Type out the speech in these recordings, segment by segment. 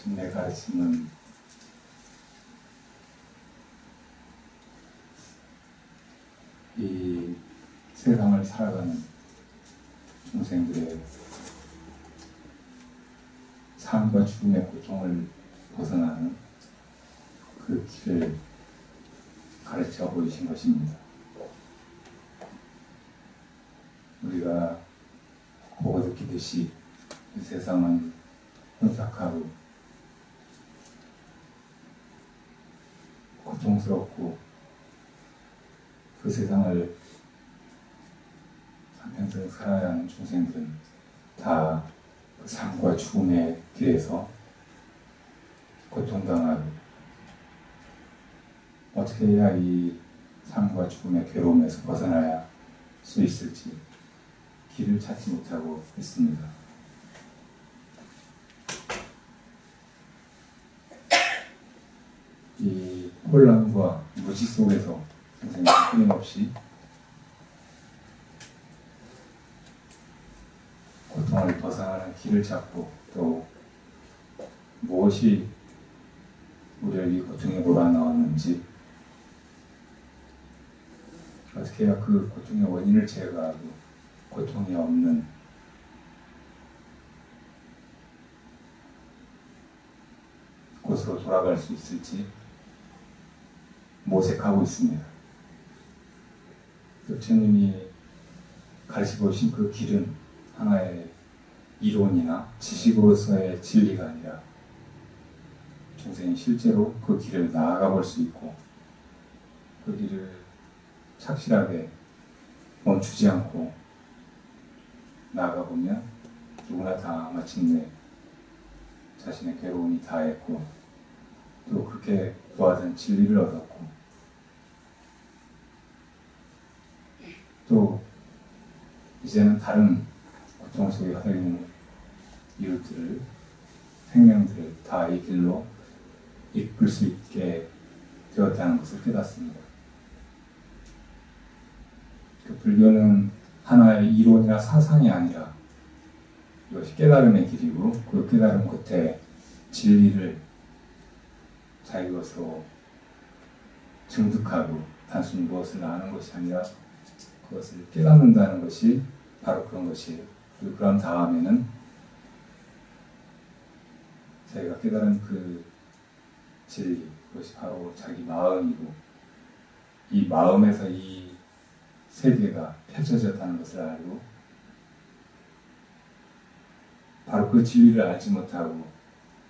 주님의 가르침은 이 세상을 살아가는 중생들의 삶과 죽음의 고통을 벗어나는 그 길을 가르쳐 보이신 것입니다. 우리가 보고 느끼듯이 이 세상은 혼탁하고 고통스럽고 그 세상을 한평생 살아야 하는 중생들은 다 그 삶과 죽음의 길에서 고통당하고 어떻게 해야 이 삶과 죽음의 괴로움에서 벗어나야 수 있을지 길을 찾지 못하고 있습니다. 이 혼란과 무지 속에서 선생님은 끊임없이 고통을 벗어나는 길을 찾고 또 무엇이 우리를 이 고통에 몰아넣었는지 어떻게 해야 그 고통의 원인을 제거하고 고통이 없는 곳으로 돌아갈 수 있을지 모색하고 있습니다. 부처님이 가르치고 오신 그 길은 하나의 이론이나 지식으로서의 진리가 아니라 중생이 실제로 그 길을 나아가 볼 수 있고 그 길을 착실하게 멈추지 않고 나아가 보면 누구나 다 마침내 자신의 괴로움이 다했고 또 그렇게 구하던 진리를 얻었고 또 이제는 다른 고통 속에 허덕이는 이웃들을 생명들을 다 이 길로 이끌 수 있게 되었다는 것을 깨닫습니다. 그 불교는 하나의 이론이나 사상이 아니라 이것이 깨달음의 길이고 그 깨달음 끝에 진리를 자기 것으로 증득하고 단순히 무엇을 아는 것이 아니라 그것을 깨닫는다는 것이 바로 그런 것이에요. 그리고 그런 다음에는 자기가 깨달은 그 진리, 그것이 바로 자기 마음이고 이 마음에서 이 세계가 펼쳐졌다는 것을 알고 바로 그 진리를 알지 못하고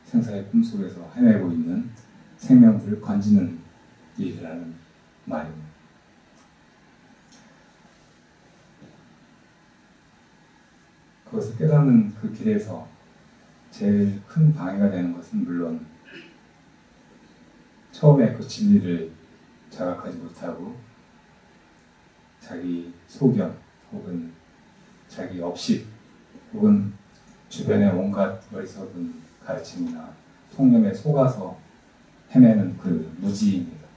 생사의 꿈속에서 헤매고 있는 생명들을 건지는 일이라는 말입니다. 그것을 깨닫는 그 길에서 제일 큰 방해가 되는 것은 물론 처음에 그 진리를 자각하지 못하고 자기 소견 혹은 자기 업식 혹은 주변의 온갖 어리석은 가르침이나 통념에 속아서 헤매는 그 무지입니다.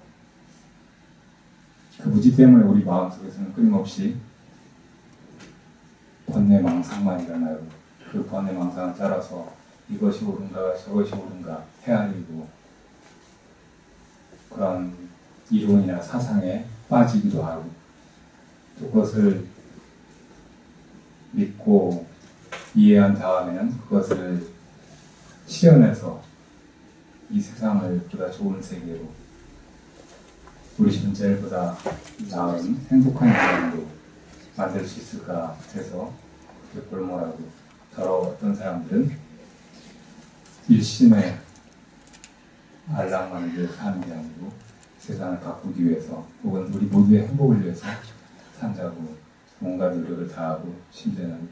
그 무지 때문에 우리 마음속에서는 끊임없이 번뇌망상만 일어나요. 그 번뇌망상을 따라서 이것이 옳은가 저것이 옳은가 헤아리고 그런 이론이나 사상에 빠지기도 하고 또 그것을 믿고 이해한 다음에는 그것을 실현해서 이 세상을 보다 좋은 세계로 우리 존재보다 나은 행복한 세상으로 만들 수 있을까 해서 그렇게 골몰하고 더러 어떤 사람들은 일심에 알랑만을 위해 사는 게 아니고 세상을 바꾸기 위해서 혹은 우리 모두의 행복을 위해서 산다고 온갖 노력을 다하고 심지어는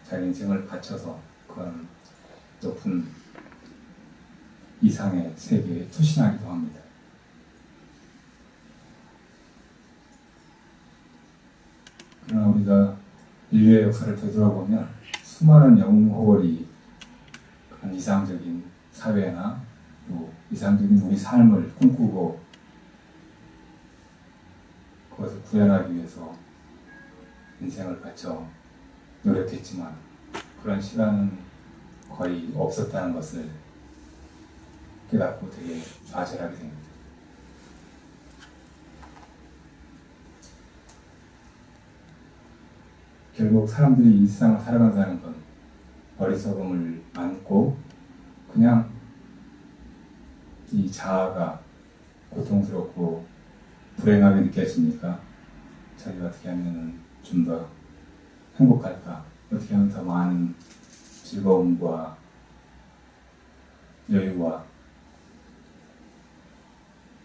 자기 인생을 바쳐서 그런 높은 이상의 세계에 투신하기도 합니다. 그러나 우리가 인류의 역사를 되돌아보면 수많은 영웅호걸이 그런 이상적인 사회나 또 이상적인 우리 삶을 꿈꾸고 그것을 구현하기 위해서 인생을 바쳐 노력했지만 그런 시간은 거의 없었다는 것을 깨닫고 되게 좌절하게 됩니다. 결국 사람들이 이 세상을 살아간다는 건 어리석음을 안고 그냥 이 자아가 고통스럽고 불행하게 느껴지니까 자기가 어떻게 하면 좀 더 행복할까, 어떻게 하면 더 많은 즐거움과 여유와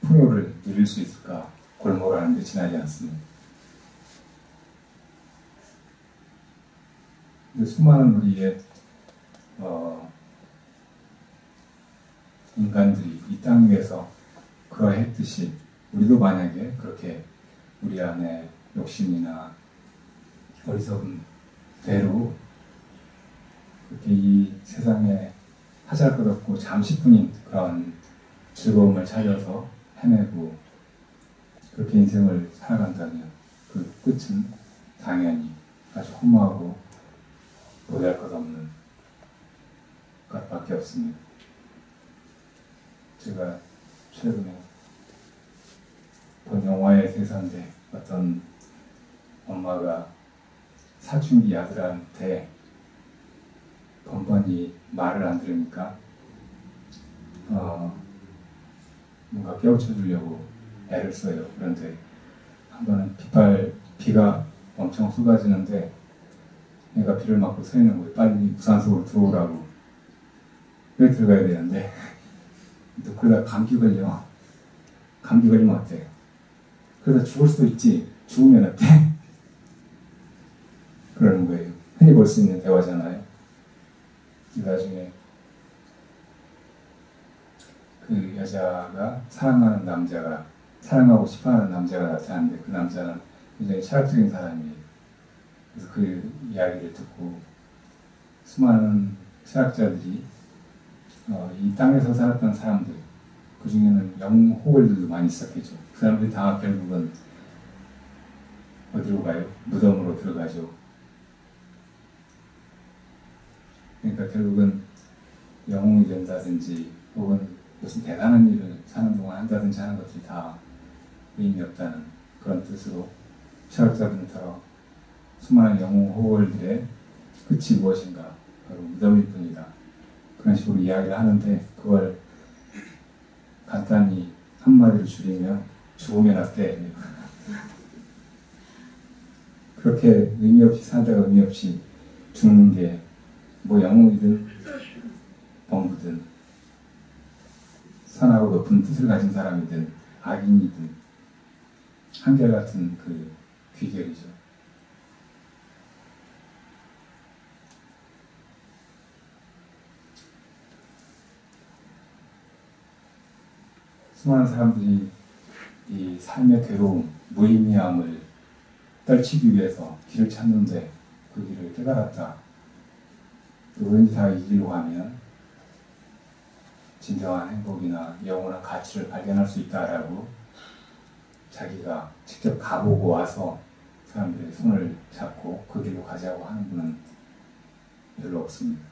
풍요를 누릴 수 있을까 골몰하는 데 지나지 않습니다. 근데 수많은 우리의 인간들이 이 땅 위에서 그러했듯이 우리도 만약에 그렇게 우리 안에 욕심이나 어리석은 대로 그렇게 이 세상에 하잘것없고 잠시뿐인 그런 즐거움을 찾아서 헤매고 그렇게 인생을 살아간다면 그 끝은 당연히 아주 허무하고 보잘것없는 것밖에 없습니다. 제가 최근에 본 영화의 대사인데 어떤 엄마가 사춘기 아들한테 번번이 말을 안 들으니까 뭔가 깨우쳐 주려고 애를 써요. 그런데 한 번은 비가 엄청 쏟아지는데 얘가 비를 맞고 서 있는 거예요. 빨리 무산소로 들어오라고. 왜 들어가야 되는데 너 그러다 감기 걸려. 감기 걸리면 어때? 그러다 죽을 수도 있지. 죽으면 어때? 그러는 거예요. 흔히 볼 수 있는 대화잖아요. 나중에 그 여자가 사랑하는 남자가 사랑하고 싶어하는 남자가 나타났는데 그 남자는 굉장히 철학적인 사람이에요. 그래서 그 이야기를 듣고 수많은 철학자들이 이 땅에서 살았던 사람들, 그 중에는 영웅 호걸들도 많이 있었겠죠. 그 사람들이 다 결국은 어디로 가요? 무덤으로 들어가죠. 그러니까 결국은 영웅이 된다든지 혹은 무슨 대단한 일을 사는 동안 한다든지 하는 것들이 다 의미 없다는 그런 뜻으로 철학자들은 더 수많은 영웅 호걸들의 끝이 무엇인가? 바로 무덤일 뿐이다. 그런 식으로 이야기를 하는데 그걸 간단히 한마디로 줄이면 죽으면 어때? 그렇게 의미 없이 살다가 의미 없이 죽는 게 뭐 영웅이든 범부든 선하고 높은 뜻을 가진 사람이든 악인이든 한결같은 그 귀결이죠. 수많은 사람들이 이 삶의 괴로움, 무의미함을 떨치기 위해서 길을 찾는데 그 길을 깨달았다. 누구든지 다 이 길로 가면 진정한 행복이나 영원한 가치를 발견할 수 있다라고 자기가 직접 가보고 와서 사람들의 손을 잡고 그 길로 가자고 하는 분은 별로 없습니다.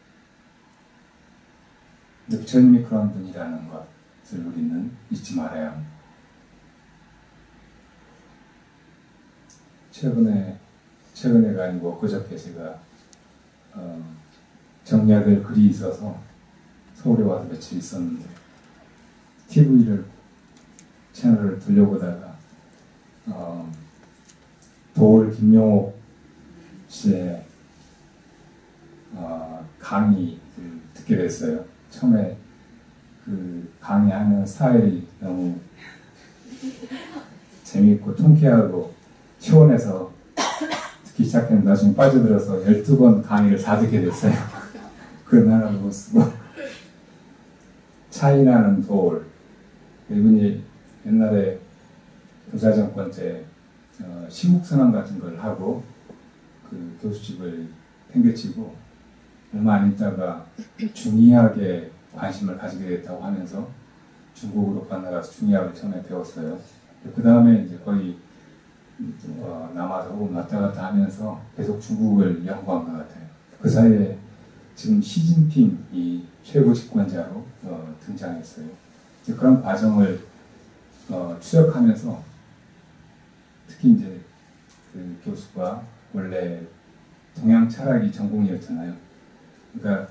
근데 부처님이 그런 분이라는 것을 우리는 잊지 말아야 합니다. 최근에가 아니고 그저께 제가 정리해야 될 글이 있어서 서울에 와서 며칠 있었는데 채널을 돌려보다가 도올 김용옥 씨의 강의를 듣게 됐어요. 처음에 그 강의하는 스타일이 너무 재미있고 통쾌하고 시원해서 듣기 시작했는데 나중에 빠져들어서 12번 강의를 다 듣게 됐어요. 그 하나도 못 쓰고 차이나는 도올, 이분이 옛날에 교사정권 때 시국선언 같은 걸 하고 그 교수직을 팽개치고 얼마 안 있다가 중의학에 관심을 가지게 됐다고 하면서 중국으로 건너가서 중의학을 처음에 배웠어요. 그 다음에 이제 거의 남아서 혹은 왔다 갔다 하면서 계속 중국을 연구한 것 같아요. 그 사이에 지금 시진핑이 최고 집권자로 등장했어요. 그런 과정을 추적하면서 특히 이제 그 교수가 원래 동양 철학이 전공이었잖아요. 그러니까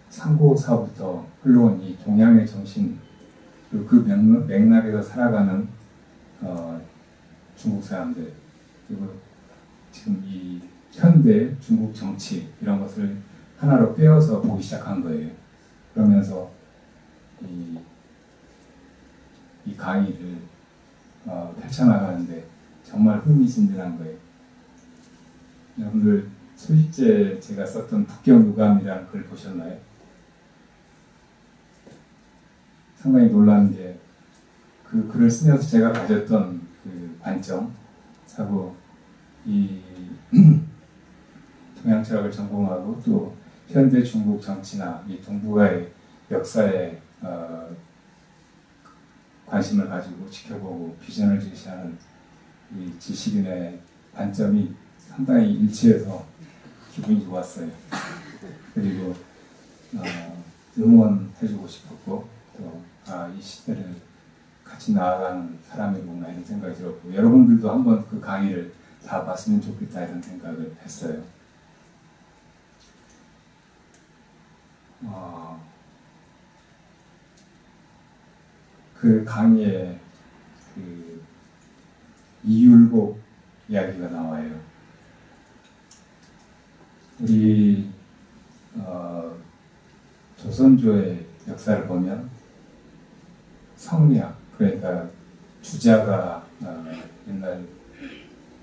상고사부터 흘러온 이 동양의 정신, 그리고 그 맥락에서 살아가는 중국 사람들, 그리고 지금 이 현대 중국 정치 이런 것을 하나로 꿰어서 보기 시작한 거예요. 그러면서 이 강의를 펼쳐나가는데 정말 흥미진진한 거예요. 여러분들 소식제 제가 썼던 북경유감이라는 글 보셨나요? 상당히 놀라는 게 그 글을 쓰면서 제가 가졌던 그 관점하고 이 동양 철학을 전공하고 또 현대 중국 정치나 이 동북아의 역사에 관심을 가지고 지켜보고 비전을 제시하는 이 지식인의 관점이 상당히 일치해서 기분이 좋았어요. 그리고 응원해주고 싶었고 또 이 시대를 같이 나아가는 사람이구나 이런 생각이 들었고 여러분들도 한번 그 강의를 다 봤으면 좋겠다 이런 생각을 했어요. 그 강의에 그 이율곡 이야기가 나와요. 우리 조선조의 역사를 보면 성리학, 그러니까 주자가 옛날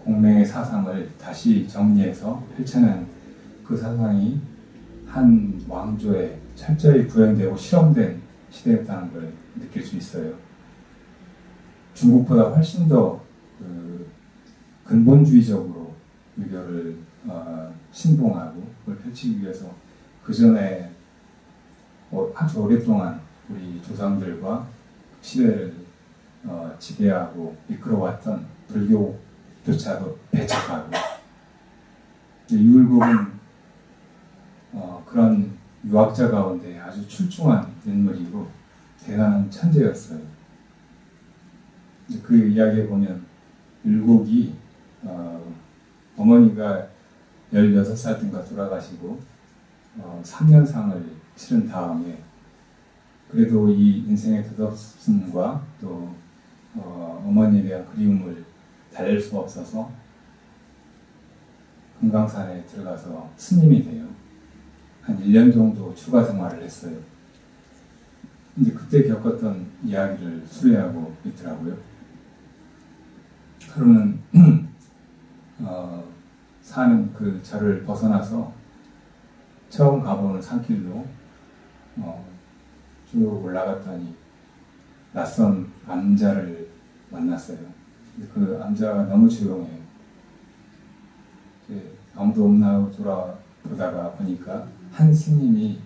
공명의 사상을 다시 정리해서 펼쳐낸 그 사상이 한 왕조에 철저히 구현되고 실험된 시대였다는 걸 느낄 수 있어요. 중국보다 훨씬 더 근본주의적으로 유교를 신봉하고 그걸 펼치기 위해서 그 전에 아주 오랫동안 우리 조상들과 시대를 지배하고 이끌어왔던 불교조차도 배척하고 이율곡은 그런 유학자 가운데 아주 출중한 인물이고 대단한 천재였어요. 그 이야기에 보면 율곡이 어머니가 16살 땐가 돌아가시고 3년상을 치른 다음에 그래도 이 인생의 덧없음과 또 어머니에 대한 그리움을 달랠 수가 없어서 금강산에 들어가서 스님이 돼요. 한 1년 정도 추가 생활을 했어요. 근데 그때 겪었던 이야기를 수레하고 있더라고요. 하루는 사는 그 절을 벗어나서 처음 가보는 산길로 쭉 올라갔더니 낯선 암자를 만났어요. 그 암자가 너무 조용해요. 아무도 없나 하고 돌아보다가 보니까 한 스님이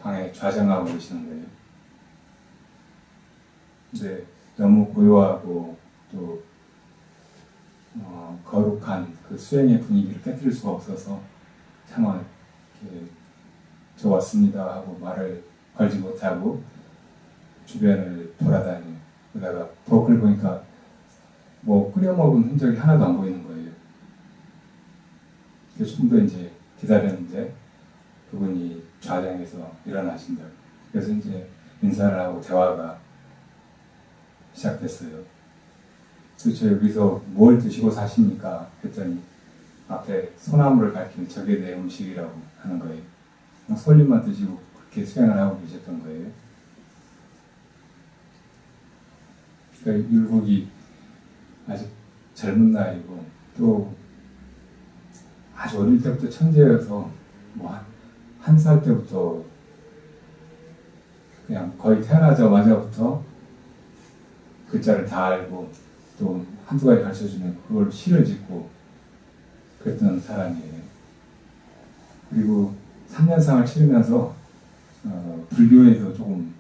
방에 좌정하고 계시는 거예요. 근데 너무 고요하고 또 거룩한 그 수행의 분위기를 깨뜨릴 수가 없어서 차마 이렇게 저 왔습니다 하고 말을 걸지 못하고 주변을 돌아다니고 그러다가 벽을 보니까 뭐 끓여 먹은 흔적이 하나도 안 보이는 거예요. 그래서 좀 더 이제 기다렸는데 그분이 좌장에서 일어나신다. 그래서 이제 인사를 하고 대화가 시작됐어요. 도대체 여기서 뭘 드시고 사십니까? 했더니 앞에 소나무를 가리키는 저게 내 음식이라고 하는 거예요. 설립만 드시고 그렇게 수행을 하고 계셨던 거예요. 그러니까 율곡이 아직 젊은 나이고 또 아주 어릴 때부터 천재여서 뭐 한 살 때부터 그냥 거의 태어나자마자부터 글자를 다 알고 또 한두 가지 가르쳐주면 그걸로 시를 짓고 그랬던 사람이에요. 그리고 3년상을 치르면서 불교에도 조금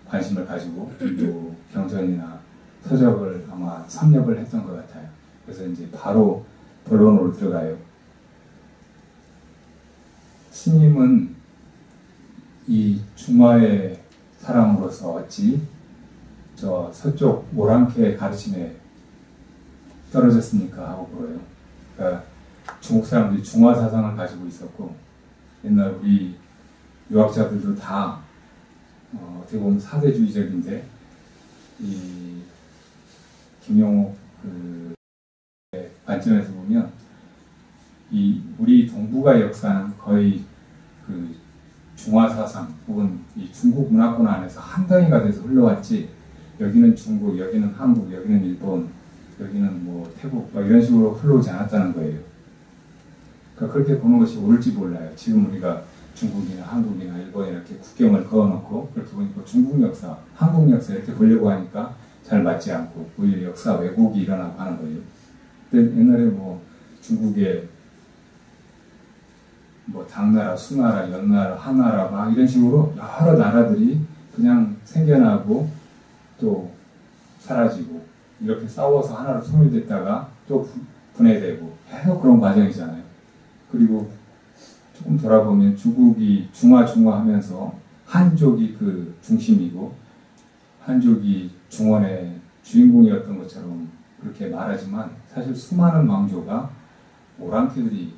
관심을 가지고 불교 경전이나 서적을 아마 섭렵을 했던 것 같아요. 그래서 이제 바로 본론으로 들어가요. 스님은 이 중화의 사람으로서 어찌 저 서쪽 오랑캐의 가르침에 떨어졌습니까? 하고 물어요. 그러니까 중국 사람들이 중화 사상을 가지고 있었고, 옛날 우리 유학자들도 다 어떻게 보면 사대주의적인데, 이 김용옥 그 관점에서 보면 이 우리 동북아 역사는 거의 그 중화 사상 혹은 이 중국 문화권 안에서 한 덩이가 돼서 흘러왔지, 여기는 중국, 여기는 한국, 여기는 일본, 여기는 뭐 태국 막 이런 식으로 흘러오지 않았다는 거예요. 그러니까 그렇게 보는 것이 옳을지 몰라요. 지금 우리가 중국이나 한국이나 일본 이렇게 국경을 그어놓고 그렇게 보니까 중국 역사, 한국 역사 이렇게 보려고 하니까 잘 맞지 않고 오히려 역사 왜곡이 일어나고 하는 거예요. 근데 옛날에 뭐 중국에 뭐 당나라, 수나라, 연나라, 한나라 막 이런 식으로 여러 나라들이 그냥 생겨나고 또 사라지고 이렇게 싸워서 하나로 통일됐다가 또 분해되고 계속 그런 과정이잖아요. 그리고 조금 돌아보면 중국이 중화하면서 한족이 그 중심이고 한족이 중원의 주인공이었던 것처럼 그렇게 말하지만 사실 수많은 왕조가 오랑캐들이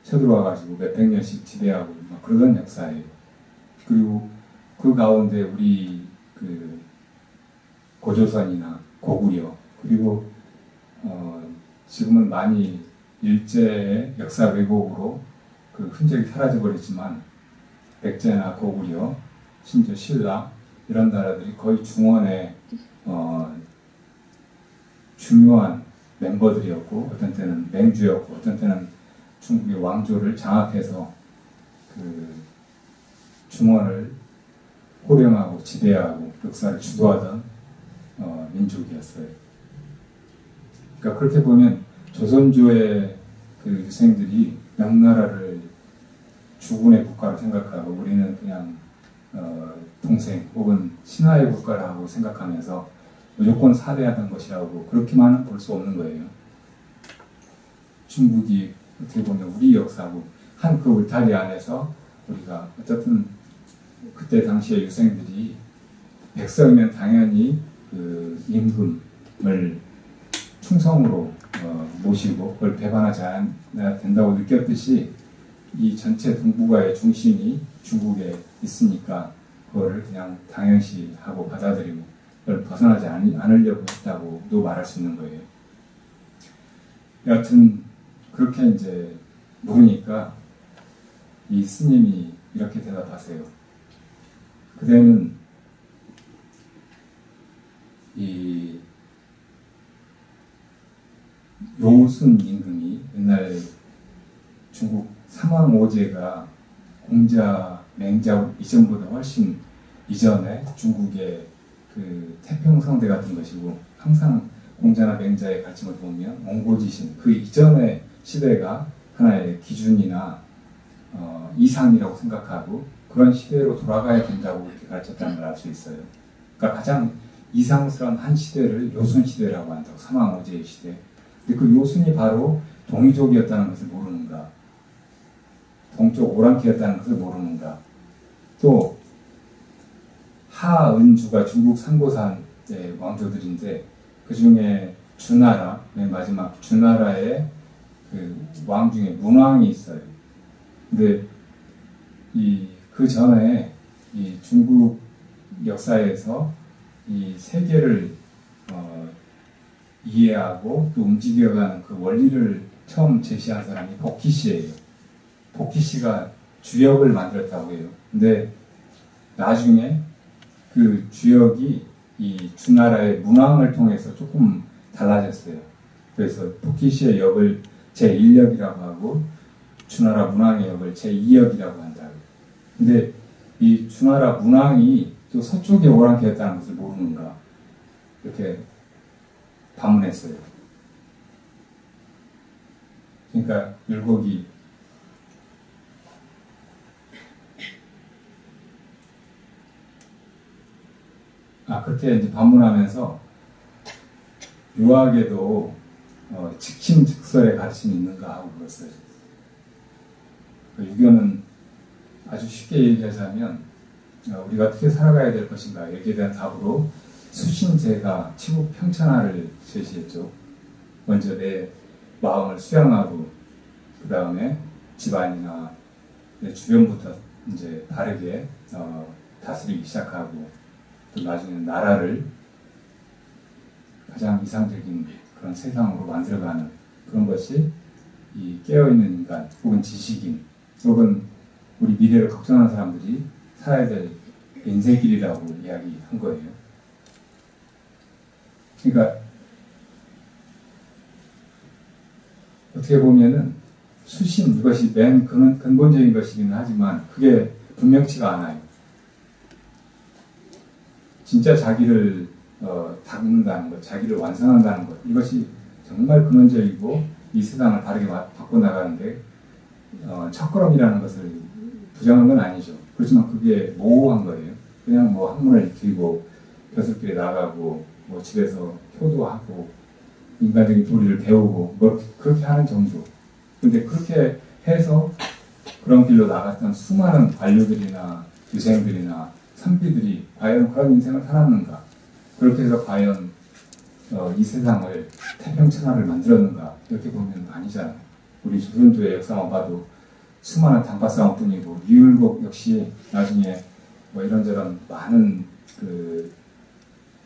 쳐들어와가지고 몇백 년씩 지배하고 막 그러던 역사예요. 그리고 그 가운데 우리 그 고조선이나 고구려 그리고 지금은 많이 일제의 역사 왜곡으로 그 흔적이 사라져버렸지만 백제나 고구려, 심지어 신라 이런 나라들이 거의 중원의 중요한 멤버들이었고 어떤 때는 맹주였고 어떤 때는 중국의 왕조를 장악해서 그 중원을 호령하고 지배하고 역사를 주도하던 민족이었어요. 그러니까 그렇게 보면 조선조의 그 유생들이 명나라를 주군의 국가로 생각하고 우리는 그냥 동생 혹은 신하의 국가라고 생각하면서 무조건 사대하던 것이라고 그렇게만은 볼 수 없는 거예요. 중국이 어떻게 보면 우리 역사고 한 그 울타리 안에서 우리가 어쨌든 그때 당시의 유생들이 백성이면 당연히 그 임금을 충성으로 모시고 그걸 배반하지 않아야 된다고 느꼈듯이 이 전체 동북아의 중심이 중국에 있으니까 그거를 그냥 당연시하고 받아들이고 그걸 벗어나지 않으려고 했다고도 말할 수 있는 거예요. 여하튼 그렇게 이제 물으니까 이 스님이 이렇게 대답하세요. 그대는 이 요순 임금이 옛날 중국 삼왕오제가 공자, 맹자 이전보다 훨씬 이전에 중국의 그 태평성대 같은 것이고 항상 공자나 맹자의 가르침을 보면 몽고지신 그 이전의 시대가 하나의 기준이나 이상이라고 생각하고 그런 시대로 돌아가야 된다고 이렇게 가르쳤다는 걸 알 수 있어요. 그러니까 가장 이상스러운 한 시대를 요순 시대라고 한다고 삼왕오제의 시대. 근데 그 요순이 바로 동이족이었다는 것을 모르는가? 동쪽 오랑캐였다는 것을 모르는가? 또 하은주가 중국 상고산의 왕조들인데 그 중에 주나라, 맨 마지막 주나라의 그 왕 중에 문왕이 있어요. 근데 그 전에 이 중국 역사에서 이 세계를 이해하고 또 움직여가는 그 원리를 처음 제시한 사람이 복희씨예요. 복희씨가 주역을 만들었다고 해요. 근데 나중에 그 주역이 이 주나라의 문왕을 통해서 조금 달라졌어요. 그래서 복희씨의 역을 제1역이라고 하고 주나라 문왕의 역을 제2역이라고 한다고. 근데 이 주나라 문왕이 또 서쪽에 오랑캐였다는 것을 모르는가 이렇게 반문했어요. 그러니까 율곡이 그렇게 이제 반문하면서 유학에도 직심즉설의 가르침이 있는가 하고 물었어요. 유교는 아주 아주 쉽게 얘기하자면 우리가 어떻게 살아가야 될 것인가 여기에 대한 답으로 수신제가 치국평천하를 제시했죠. 먼저 내 마음을 수양하고 그 다음에 집안이나 내 주변부터 이제 바르게 다스리기 시작하고 또 나중에는 나라를 가장 이상적인 그런 세상으로 만들어가는 그런 것이 이 깨어있는 인간 혹은 지식인 혹은 우리 미래를 걱정하는 사람들이 살아야 될 인생길이라고 이야기한 거예요. 그러니까 어떻게 보면은 수신 이것이 맨 근본적인 것이기는 하지만 그게 분명치가 않아요. 진짜 자기를 닦는다는 것, 자기를 완성한다는 것 이것이 정말 근원적이고 이 세상을 다르게 바꿔나가는데 첫걸음이라는 것을 부정한 건 아니죠. 그렇지만 그게 모호한 거예요. 그냥 뭐 학문을 들고 벼슬길에 나가고 뭐 집에서 효도하고 인간적인 도리를 배우고 뭐 그렇게 하는 정도. 근데 그렇게 해서 그런 길로 나갔던 수많은 관료들이나 유생들이나 선비들이 과연 그런 인생을 살았는가? 그렇게 해서 과연 이 세상을 태평천하를 만들었는가? 이렇게 보면 아니잖아요. 우리 조선조의 역사만 봐도 수많은 단팥싸움뿐이고 유율곡 역시 나중에 뭐 이런저런 많은 그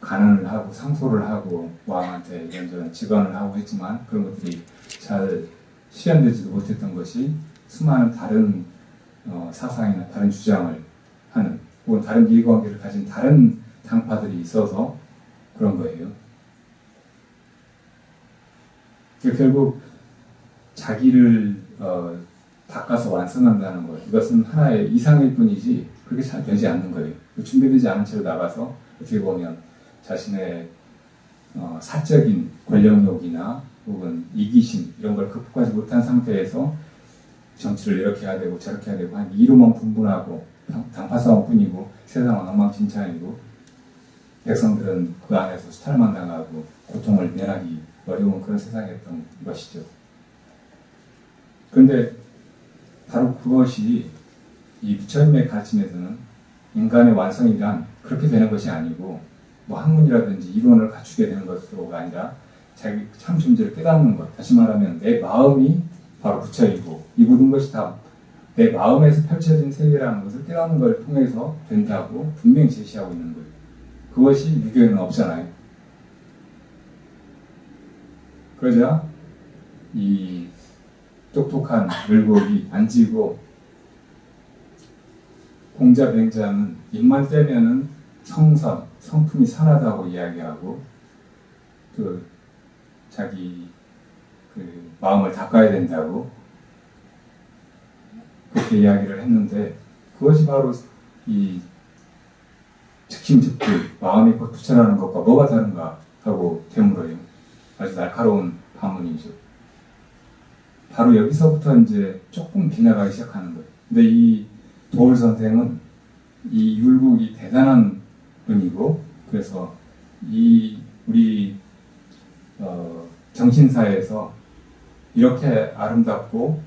간언을 하고 상소를 하고 왕한테 이런저런 직언을 하고 했지만 그런 것들이 잘 실현되지도 못했던 것이 수많은 다른 사상이나 다른 주장을 하는 혹은 다른 이해관계를 가진 다른 당파들이 있어서 그런 거예요. 결국 자기를 닦아서 완성한다는 것 이것은 하나의 이상일 뿐이지 그렇게 잘 되지 않는 거예요. 준비되지 않은 채로 나가서 어떻게 보면 자신의 사적인 권력욕이나 혹은 이기심 이런 걸 극복하지 못한 상태에서 정치를 이렇게 해야 되고 저렇게 해야 되고 한 이로만 분분하고 당파싸움뿐이고 세상은 엉망진창이고 백성들은 그 안에서 수탈만 당하고 고통을 면하기 어려운 그런 세상이었던 것이죠. 그런데 바로 그것이 이 부처님의 가르침에서는 인간의 완성이란 그렇게 되는 것이 아니고 뭐 학문이라든지 이론을 갖추게 되는 것으로가 아니라 자기 참 존재를 깨닫는 것 다시 말하면 내 마음이 바로 부처이고 이 모든 것이 다 내 마음에서 펼쳐진 세계라는 것을 깨닫는 걸 통해서 된다고 분명히 제시하고 있는 거예요. 그것이 유교에는 없잖아요. 그러자 이 똑똑한 물고기 앉이고 공자병자는 입만 떼면은 성선, 성품이 선하다고 이야기하고 그 자기 그 마음을 닦아야 된다고 그렇게 이야기를 했는데 그것이 바로 이 즉심즉불 마음이 곧 부처라는 것과 뭐가 다른가 하고 되물어요. 아주 날카로운 반문이죠. 바로 여기서부터 이제 조금 빗나가기 시작하는 거예요. 근데 이 도울 선생은 이 율곡이 대단한 분이고 그래서 이 우리 정신사에서 이렇게 아름답고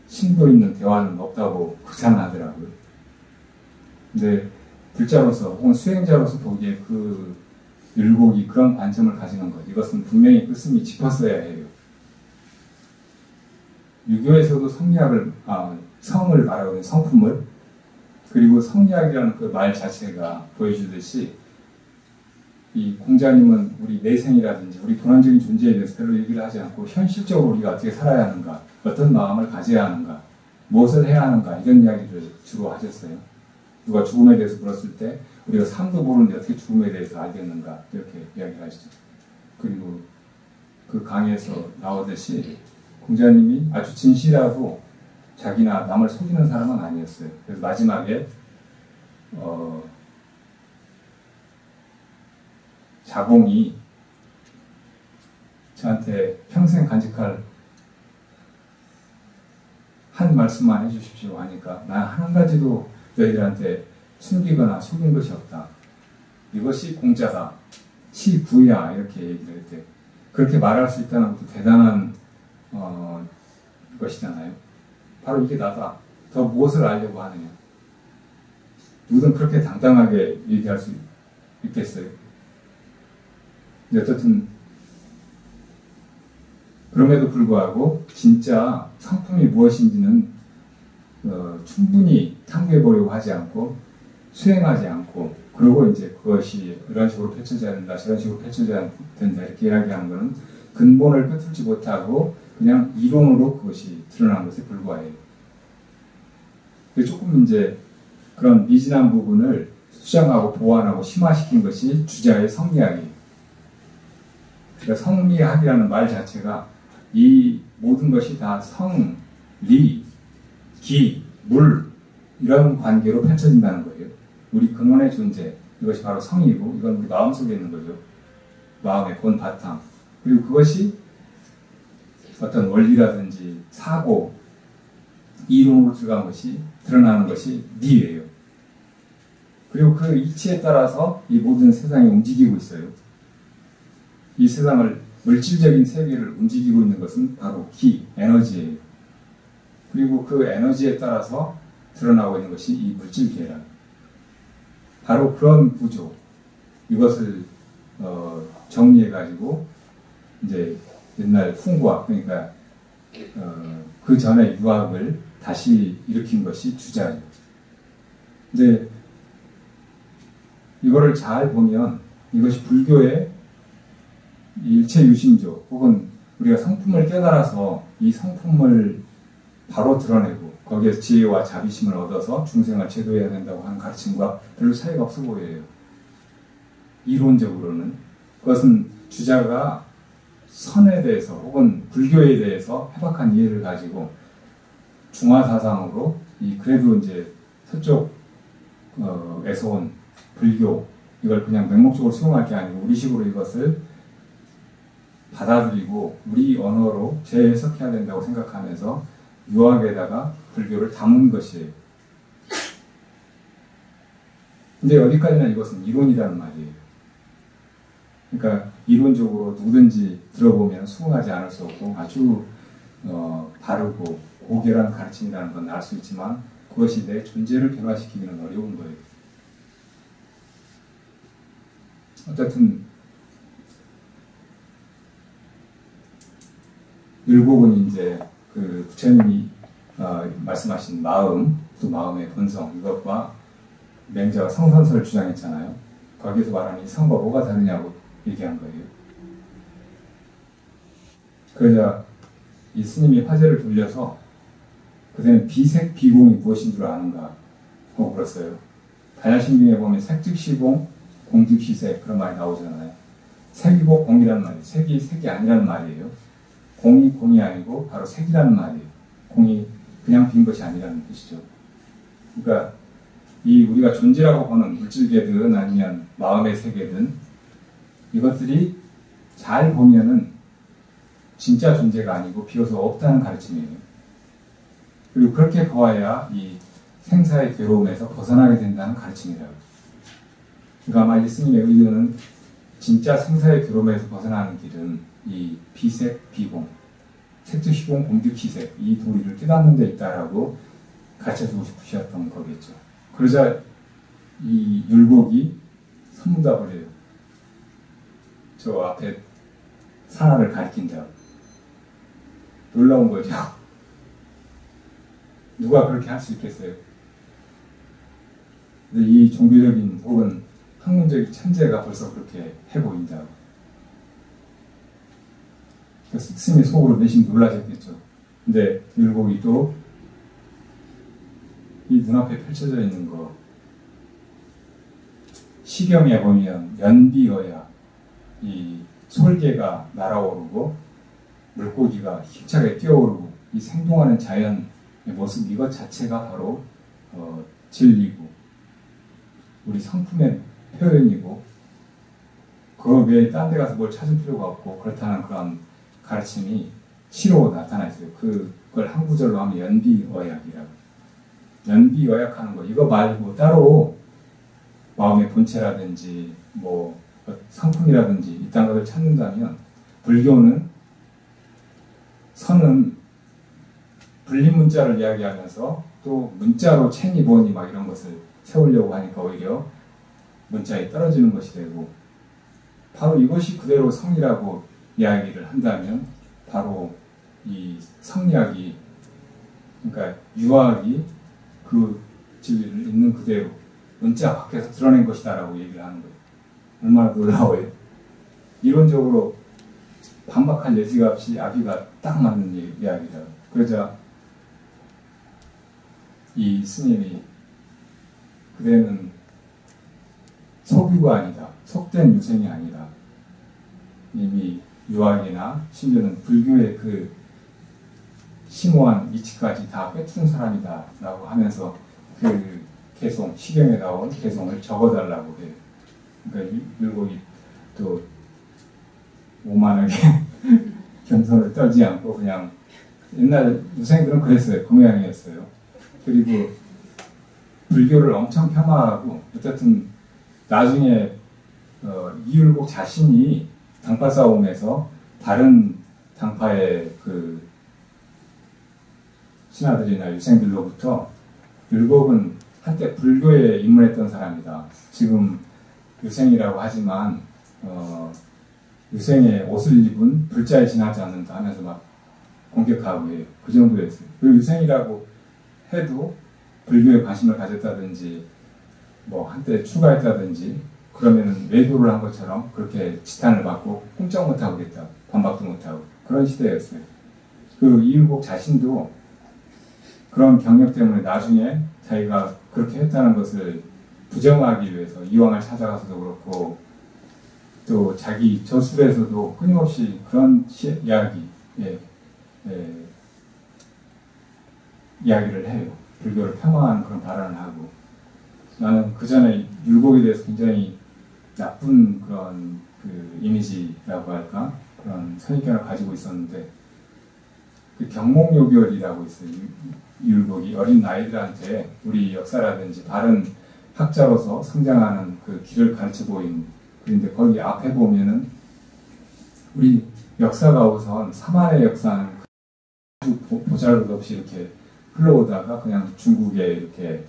심도 있는 대화는 없다고 극찬하더라고요. 근데 불자로서 혹은 수행자로서 보기에 그 율곡이 그런 관점을 가지는 것 이것은 분명히 끝씀이 짚었어야 해요. 유교에서도 성리학을 성을 말하고 있는 성품을 그리고 성리학이라는 그 말 자체가 보여주듯이 이 공자님은 우리 내생이라든지 우리 본원적인 존재에 대해서 별로 얘기를 하지 않고 현실적으로 우리가 어떻게 살아야 하는가 어떤 마음을 가져야 하는가 무엇을 해야 하는가 이런 이야기를 주로 하셨어요. 누가 죽음에 대해서 물었을 때 우리가 삶도 모르는데 어떻게 죽음에 대해서 알겠는가 이렇게 이야기를 하시죠. 그리고 그 강의에서 나오듯이 공자님이 아주 진실하고 자기나 남을 속이는 사람은 아니었어요. 그래서 마지막에 자공이 저한테 평생 간직할 한 말씀만 해주십시오 하니까 난 한 가지도 너희들한테 숨기거나 속인 것이 없다. 이것이 공자다. 시구야 이렇게 얘기를 했대. 그렇게 말할 수 있다는 것도 대단한 것이잖아요. 바로 이게 나다. 더 무엇을 알려고 하느냐. 누구든 그렇게 당당하게 얘기할 수 있겠어요. 근데 어쨌든 그럼에도 불구하고 진짜 상품이 무엇인지는 충분히 탐구해 보려고 하지 않고 수행하지 않고, 그리고 이제 그것이 이런 식으로 펼쳐져야 된다, 저런 식으로 펼쳐져야 된다 이렇게 이야기하는 것은 근본을 꿰뚫지 못하고 그냥 이론으로 그것이 드러난 것에 불과해요. 조금 이제 그런 미진한 부분을 수정하고 보완하고 심화시킨 것이 주자의 성리학이에요. 그러니까 성리학이라는 말 자체가 이 모든 것이 다 성, 리, 기, 물 이런 관계로 펼쳐진다는 거예요. 우리 근원의 존재, 이것이 바로 성이고 이건 우리 마음속에 있는 거죠. 마음의 본 바탕. 그리고 그것이 어떤 원리라든지 사고, 이론으로 들어간 것이 드러나는 것이 니예요. 그리고 그 이치에 따라서 이 모든 세상이 움직이고 있어요. 이 세상을, 물질적인 세계를 움직이고 있는 것은 바로 기, 에너지예요. 그리고 그 에너지에 따라서 드러나고 있는 것이 이 물질계라. 바로 그런 구조, 이것을 정리해가지고 이제 옛날 훈구학, 그러니까 그 전에 유학을 다시 일으킨 것이 주자예요. 근데 이거를 잘 보면 이것이 불교의 일체유심조, 혹은 우리가 성품을 깨달아서 이 성품을 바로 드러내고 거기에서 지혜와 자비심을 얻어서 중생을 제도해야 된다고 하는 가르침과 별로 차이가 없어 보여요. 이론적으로는. 그것은 주자가 선에 대해서 혹은 불교에 대해서 해박한 이해를 가지고 중화사상으로 그래도 이제 서쪽에서 온 불교, 이걸 그냥 맹목적으로 수용할 게 아니고 우리식으로 이것을 받아들이고 우리 언어로 재해석해야 된다고 생각하면서 유학에다가 불교를 담은 것이에요. 근데 어디까지나 이것은 이론이라는 말이에요. 그러니까 이론적으로 누구든지 들어보면 수긍하지 않을 수 없고 아주 바르고 고결한 가르침이라는 건 알 수 있지만 그것이 내 존재를 변화시키기는 어려운 거예요. 어쨌든 율곡은 이제 그 부처님이 말씀하신 마음, 또 마음의 본성, 이것과 맹자가 성선설을 주장했잖아요. 거기에서 말하는 이 성과 뭐가 다르냐고 얘기한 거예요. 그러자 이 스님이 화제를 돌려서 그때는 비색 비공이 무엇인 줄 아는가 하고 물었어요. 다야신경에 보면 색즉시공, 공즉시색 그런 말이 나오잖아요. 색이고 공이라는 말이에요. 색이 아니라는 말이에요. 공이 아니고 바로 색이라는 말이에요. 공이 그냥 빈 것이 아니라는 뜻이죠. 그러니까 이 우리가 존재라고 보는 물질계든 아니면 마음의 세계든 이것들이 잘 보면은 진짜 존재가 아니고 비로소 없다는 가르침이에요. 그리고 그렇게 보아야 이 생사의 괴로움에서 벗어나게 된다는 가르침이라고. 그러니까 아마 이 스님의 의도는 진짜 생사의 괴로움에서 벗어나는 길은 이 비색, 비공, 색즉시공, 공즉시색 이 도리를 깨닫는 데 있다라고 가르쳐주고 싶으셨던 거겠죠. 그러자 이 율곡이 선문답을 해요. 저 앞에 산하를 가리킨다. 놀라운 거죠. 누가 그렇게 할 수 있겠어요? 근데 이 종교적인 혹은 학문적인 천재가 벌써 그렇게 해보인다. 그래서 스님이 속으로 내심 놀라셨겠죠. 근데 율곡이 또 이 눈앞에 펼쳐져 있는 거 시경에 보면 연비어야 이 솔개가 날아오르고 물고기가 힘차게 뛰어오르고 이 생동하는 자연의 모습 이것 자체가 바로 진리고 우리 성품의 표현이고 그 외에 딴 데 가서 뭘 찾을 필요가 없고 그렇다는 그런 가르침이 시로 나타나 있어요. 그걸 한 구절로 하면 연비어약이라고. 연비어약하는 거 이거 말고 따로 마음의 본체라든지 뭐 성품이라든지 이딴 것을 찾는다면 불교는 선은 불림 문자를 이야기하면서 또 문자로 체니 보니 막 이런 것을 세우려고 하니까 오히려 문자에 떨어지는 것이 되고, 바로 이것이 그대로 성이라고 이야기를 한다면 바로 이 성리학이, 그러니까 유학이 그 진리를 있는 그대로 문자 밖에서 드러낸 것이다라고 얘기를 하는 거예요. 얼마나 놀라워요. 이론적으로 반박할 여지가 없이 아비가 딱 맞는 이야기다. 그러자 이 스님이 그대는 석유가 아니다. 속된 유생이 아니다. 이미 유학이나 심지어는 불교의 그 심오한 이치까지 다 꿰뚫은 사람이다 라고 하면서 그 개송, 시경에 나온 개송을 적어달라고 해요. 그러니까 율곡이 또 오만하게 겸손을 떨지 않고 그냥 옛날 유생들은 그랬어요. 그 모양이었어요. 그리고 불교를 엄청 폄하하고 어쨌든 나중에 이율곡 자신이 당파 싸움에서 다른 당파의 그 신하들이나 유생들로부터 율곡은 한때 불교에 입문했던 사람이다. 지금 유생이라고 하지만 유생의 옷을 입은 불자에 지나지 않는다 하면서 막 공격하고 해요. 그 정도였어요. 그리고 유생이라고 해도 불교에 관심을 가졌다든지 뭐 한때 추가했다든지 그러면은 외도를 한 것처럼 그렇게 지탄을 받고 꼼짝 못하고 그랬다. 반박도 못하고 그런 시대였어요. 그 이율곡 자신도 그런 경력 때문에 나중에 자기가 그렇게 했다는 것을 부정하기 위해서 이황을 찾아가서도 그렇고 또 자기 저술에서도 끊임없이 그런 이야기를 해요. 불교를 폄하하는 그런 발언을 하고, 나는 그 전에 율곡에 대해서 굉장히 나쁜 그런 그 이미지라고 할까 그런 선입견을 가지고 있었는데, 그 경목요결이라고 있어요. 율곡이 어린 아이들한테 우리 역사라든지 바른 학자로서 성장하는 그 길을 가르쳐 보인. 그런데 거기 앞에 보면은 우리 역사가 우선 사만의 역사는 아주 보잘것 없이 이렇게 흘러오다가 그냥 중국에 이렇게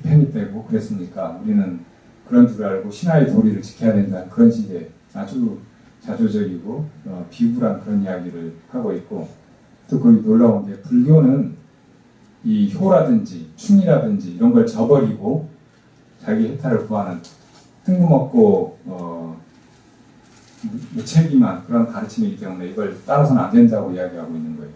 편입되고 그랬으니까 우리는 그런 줄 알고 신화의 도리를 지켜야 된다는 그런 식의 아주 자조적이고 비굴한 그런 이야기를 하고 있고, 또 거기 놀라운 게 불교는 이 효라든지 충이라든지 이런 걸 저버리고 자기 해탈을 구하는 뜬금없고 무책임한 그런 가르침이기 때문에 이걸 따라서는 안 된다고 이야기하고 있는 거예요.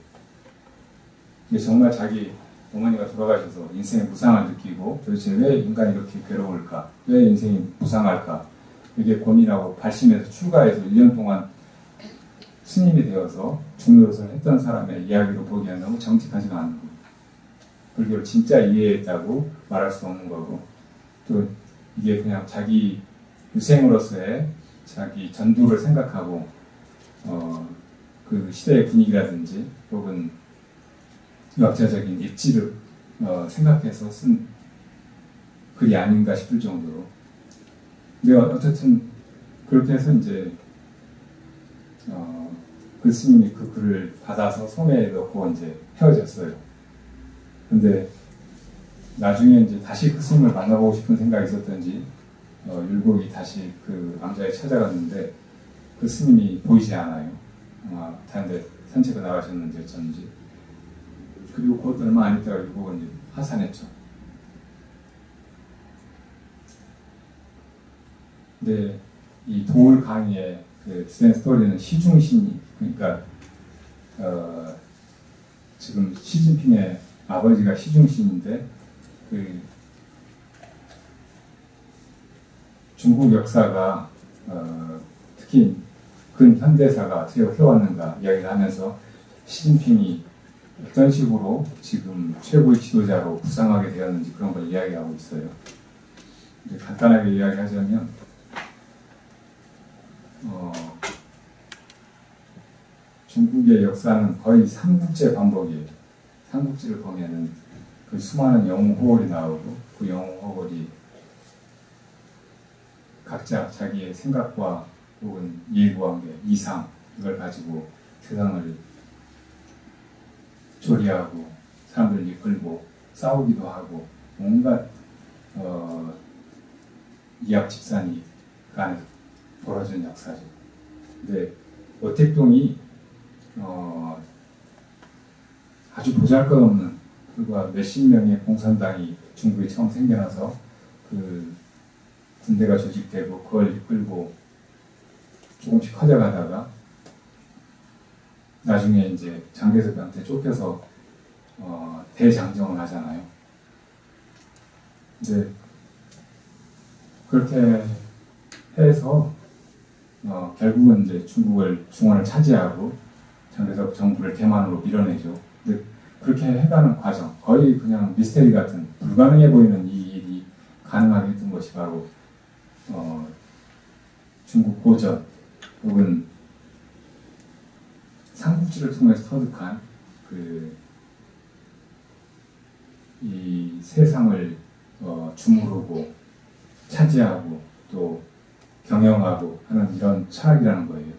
이게 정말 자기 어머니가 돌아가셔서 인생의 무상을 느끼고 도대체 왜 인간이 이렇게 괴로울까? 왜 인생이 무상할까? 이게 고민하고 발심해서 출가해서 1년 동안 스님이 되어서 중노릇을 했던 사람의 이야기로 보기에는 너무 정직하지가 않은 거예요. 불교를 진짜 이해했다고 말할 수 없는 거고, 또 이게 그냥 자기 유생으로서의 자기 전도를 생각하고 그 시대의 분위기라든지 혹은 역사적인 입지를 생각해서 쓴 글이 아닌가 싶을 정도로. 근데 어쨌든 그렇게 해서 이제 그 스님이 그 글을 받아서 소매에 넣고 이제 헤어졌어요. 근데 나중에 이제 다시 그 스님을 만나보고 싶은 생각이 있었던지 율곡이 다시 그 암자에 찾아갔는데 그 스님이 보이지 않아요. 아마 다른 데 산책을 나가셨는지 어쩐지. 그리고 곧 얼마 안 있다가 율곡은 이제 하산했죠. 근데 이 도울 강의의 그 주된 스토리는 시중신이, 그러니까 지금 시진핑의 아버지가 시중신인데 그 중국 역사가 특히 근현대사가 어떻게 흘러왔는가 이야기를 하면서 시진핑이 어떤 식으로 지금 최고의 지도자로 부상하게 되었는지 그런 걸 이야기하고 있어요. 이제 간단하게 이야기하자면 중국의 역사는 거의 삼국지의 반복이에요. 삼국지를 보면은 그 수많은 영웅 호걸이 나오고 그 영웅 호걸이 각자 자기의 생각과 혹은 이해관계, 이상 이걸 가지고 세상을 조리하고 사람들을 이끌고 싸우기도 하고 온갖 이합집산이 그 안에서 벌어진 역사죠. 근데 오택동이 아주 보잘것없는 불과 몇십 명의 공산당이 중국에 처음 생겨나서 그 군대가 조직되고 그걸 이끌고 조금씩 커져가다가 나중에 이제 장개석한테 쫓겨서 대장정을 하잖아요. 이제 그렇게 해서 결국은 이제 중원을 차지하고 장개석 정부를 대만으로 밀어내죠. 근데 그렇게 해가는 과정, 거의 그냥 미스테리 같은 불가능해 보이는 이 일이 가능하게 했던 것이 바로 중국 고전 혹은 삼국지를 통해서 터득한 이 세상을 주무르고 차지하고 또 경영하고 하는 이런 철학이라는 거예요.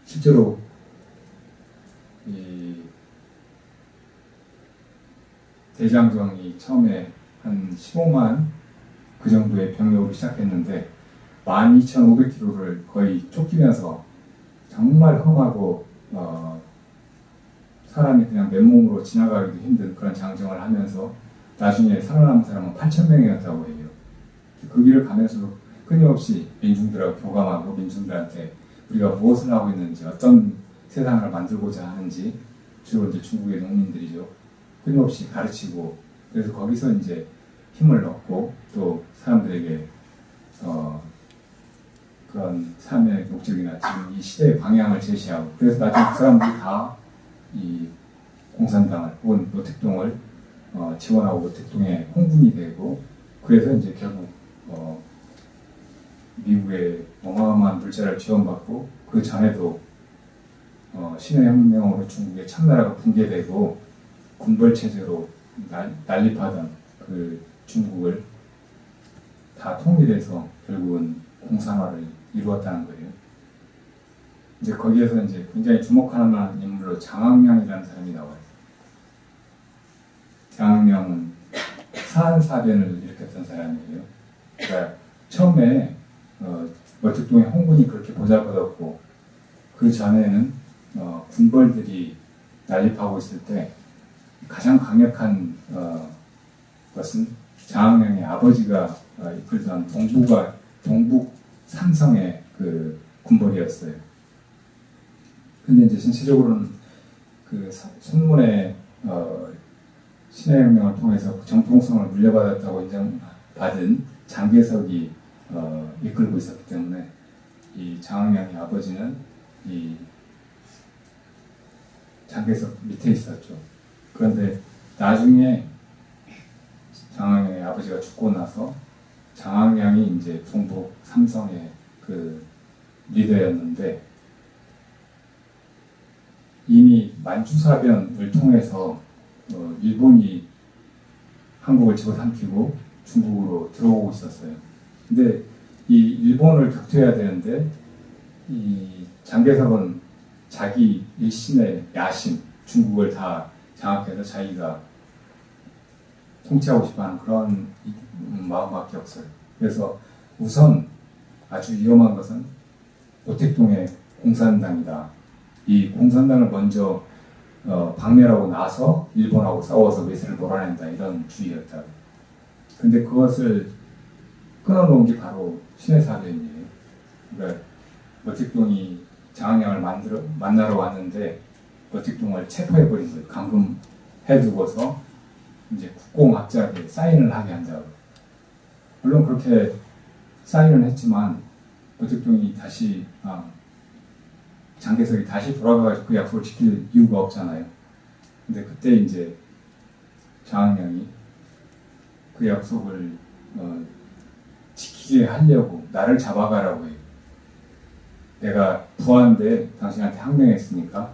실제로 이 대장정이 처음에 한 15만 그 정도의 병력으로 시작했는데 12,500km를 거의 쫓기면서 정말 험하고 사람이 그냥 맨몸으로 지나가기도 힘든 그런 장정을 하면서 나중에 살아남은 사람은 8,000명이었다고 해요. 그 길을 가면서 끊임없이 민중들하고 교감하고 민중들한테 우리가 무엇을 하고 있는지 어떤 세상을 만들고자 하는지 주로 이제 중국의 농민들이죠. 끊임없이 가르치고 그래서 거기서 이제 힘을 얻고 또 사람들에게 그런 삶의 목적이나 지금 이 시대의 방향을 제시하고 그래서 나중에 그 사람들이 다 이 공산당을 혹은 노택동을 지원하고 노택동의 홍군이 되고 그래서 이제 결국 미국의 어마어마한 물자를 지원받고 그 전에도 신의 혁명으로 중국의 참나라가 붕괴되고 군벌 체제로 난립하던 그 중국을 다 통일해서 결국은 공산화를 이루었다는 거예요. 이제 거기에서 이제 굉장히 주목할 만한 인물로 장학량이라는 사람이 나와요. 장학량은 사안사변을 일으켰던 사람이에요. 그러니까 처음에 머택동의 홍군이 그렇게 보잘것없고 그 전에는 군벌들이 난립하고 있을 때 가장 강력한 것은 장학량의 아버지가 이끌던 동북 삼성의 그 군벌이었어요. 근데 이제 전체적으로는 그 손문의 신의 혁명을 통해서 정통성을 물려받았다고 인정받은 장개석이 이끌고 있었기 때문에 이 장학량의 아버지는 이 장개석 밑에 있었죠. 그런데 나중에 장학량의 아버지가 죽고 나서 장학량이 이제 동북 삼성의 그 리더였는데 이미 만주사변을 통해서 일본이 한국을 집어삼키고 중국으로 들어오고 있었어요. 근데 이 일본을 격퇴해야 되는데 이 장개석은 자기 일심의 야심, 중국을 다 장악해서 자기가 통치하고 싶어하는 그런 마음밖에 없어요. 그래서 우선 아주 위험한 것은 노택동의 공산당이다. 이 공산당을 먼저 박멸하고 나서 일본하고 싸워서 외세를 몰아낸다 이런 주의였다. 근데 그것을 끊어놓은 게 바로 신의 사변이에요. 그러니까 노택동이 장학량을 만나러 왔는데 노택동을 체포해버린 거예요. 감금해두고서 이제 국공합작에 사인을 하게 한다고. 물론 그렇게 사인을 했지만 노택동이 다시 장개석이 다시 돌아가가지고 그 약속을 지킬 이유가 없잖아요. 근데 그때 이제 장학량이 그 약속을 지키게 하려고 나를 잡아가라고 해요. 내가 부하인데 당신한테 항명했으니까.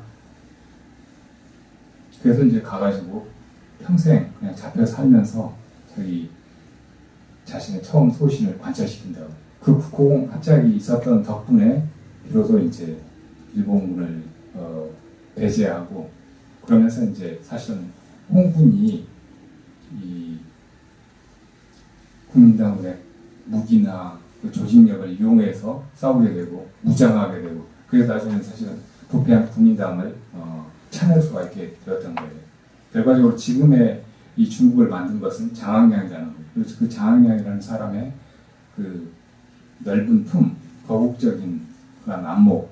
그래서 이제 가가지고 평생 그냥 잡혀 살면서 자기 자신의 처음 소신을 관철시킨다고. 그 국공 합작이 있었던 덕분에 비로소 이제 일본군을 배제하고 그러면서 이제 사실은 홍군이 이 국민당의 무기나 그 조직력을 이용해서 싸우게 되고 무장하게 되고 그래서 나중에 사실은 부패한 국민당을 차낼 수가 있게 되었던 거예요. 결과적으로 지금의 이 중국을 만든 것은 장학량이라는 거예요. 그래서 그 장학량이라는 사람의 그 넓은 품, 거국적인 그런 안목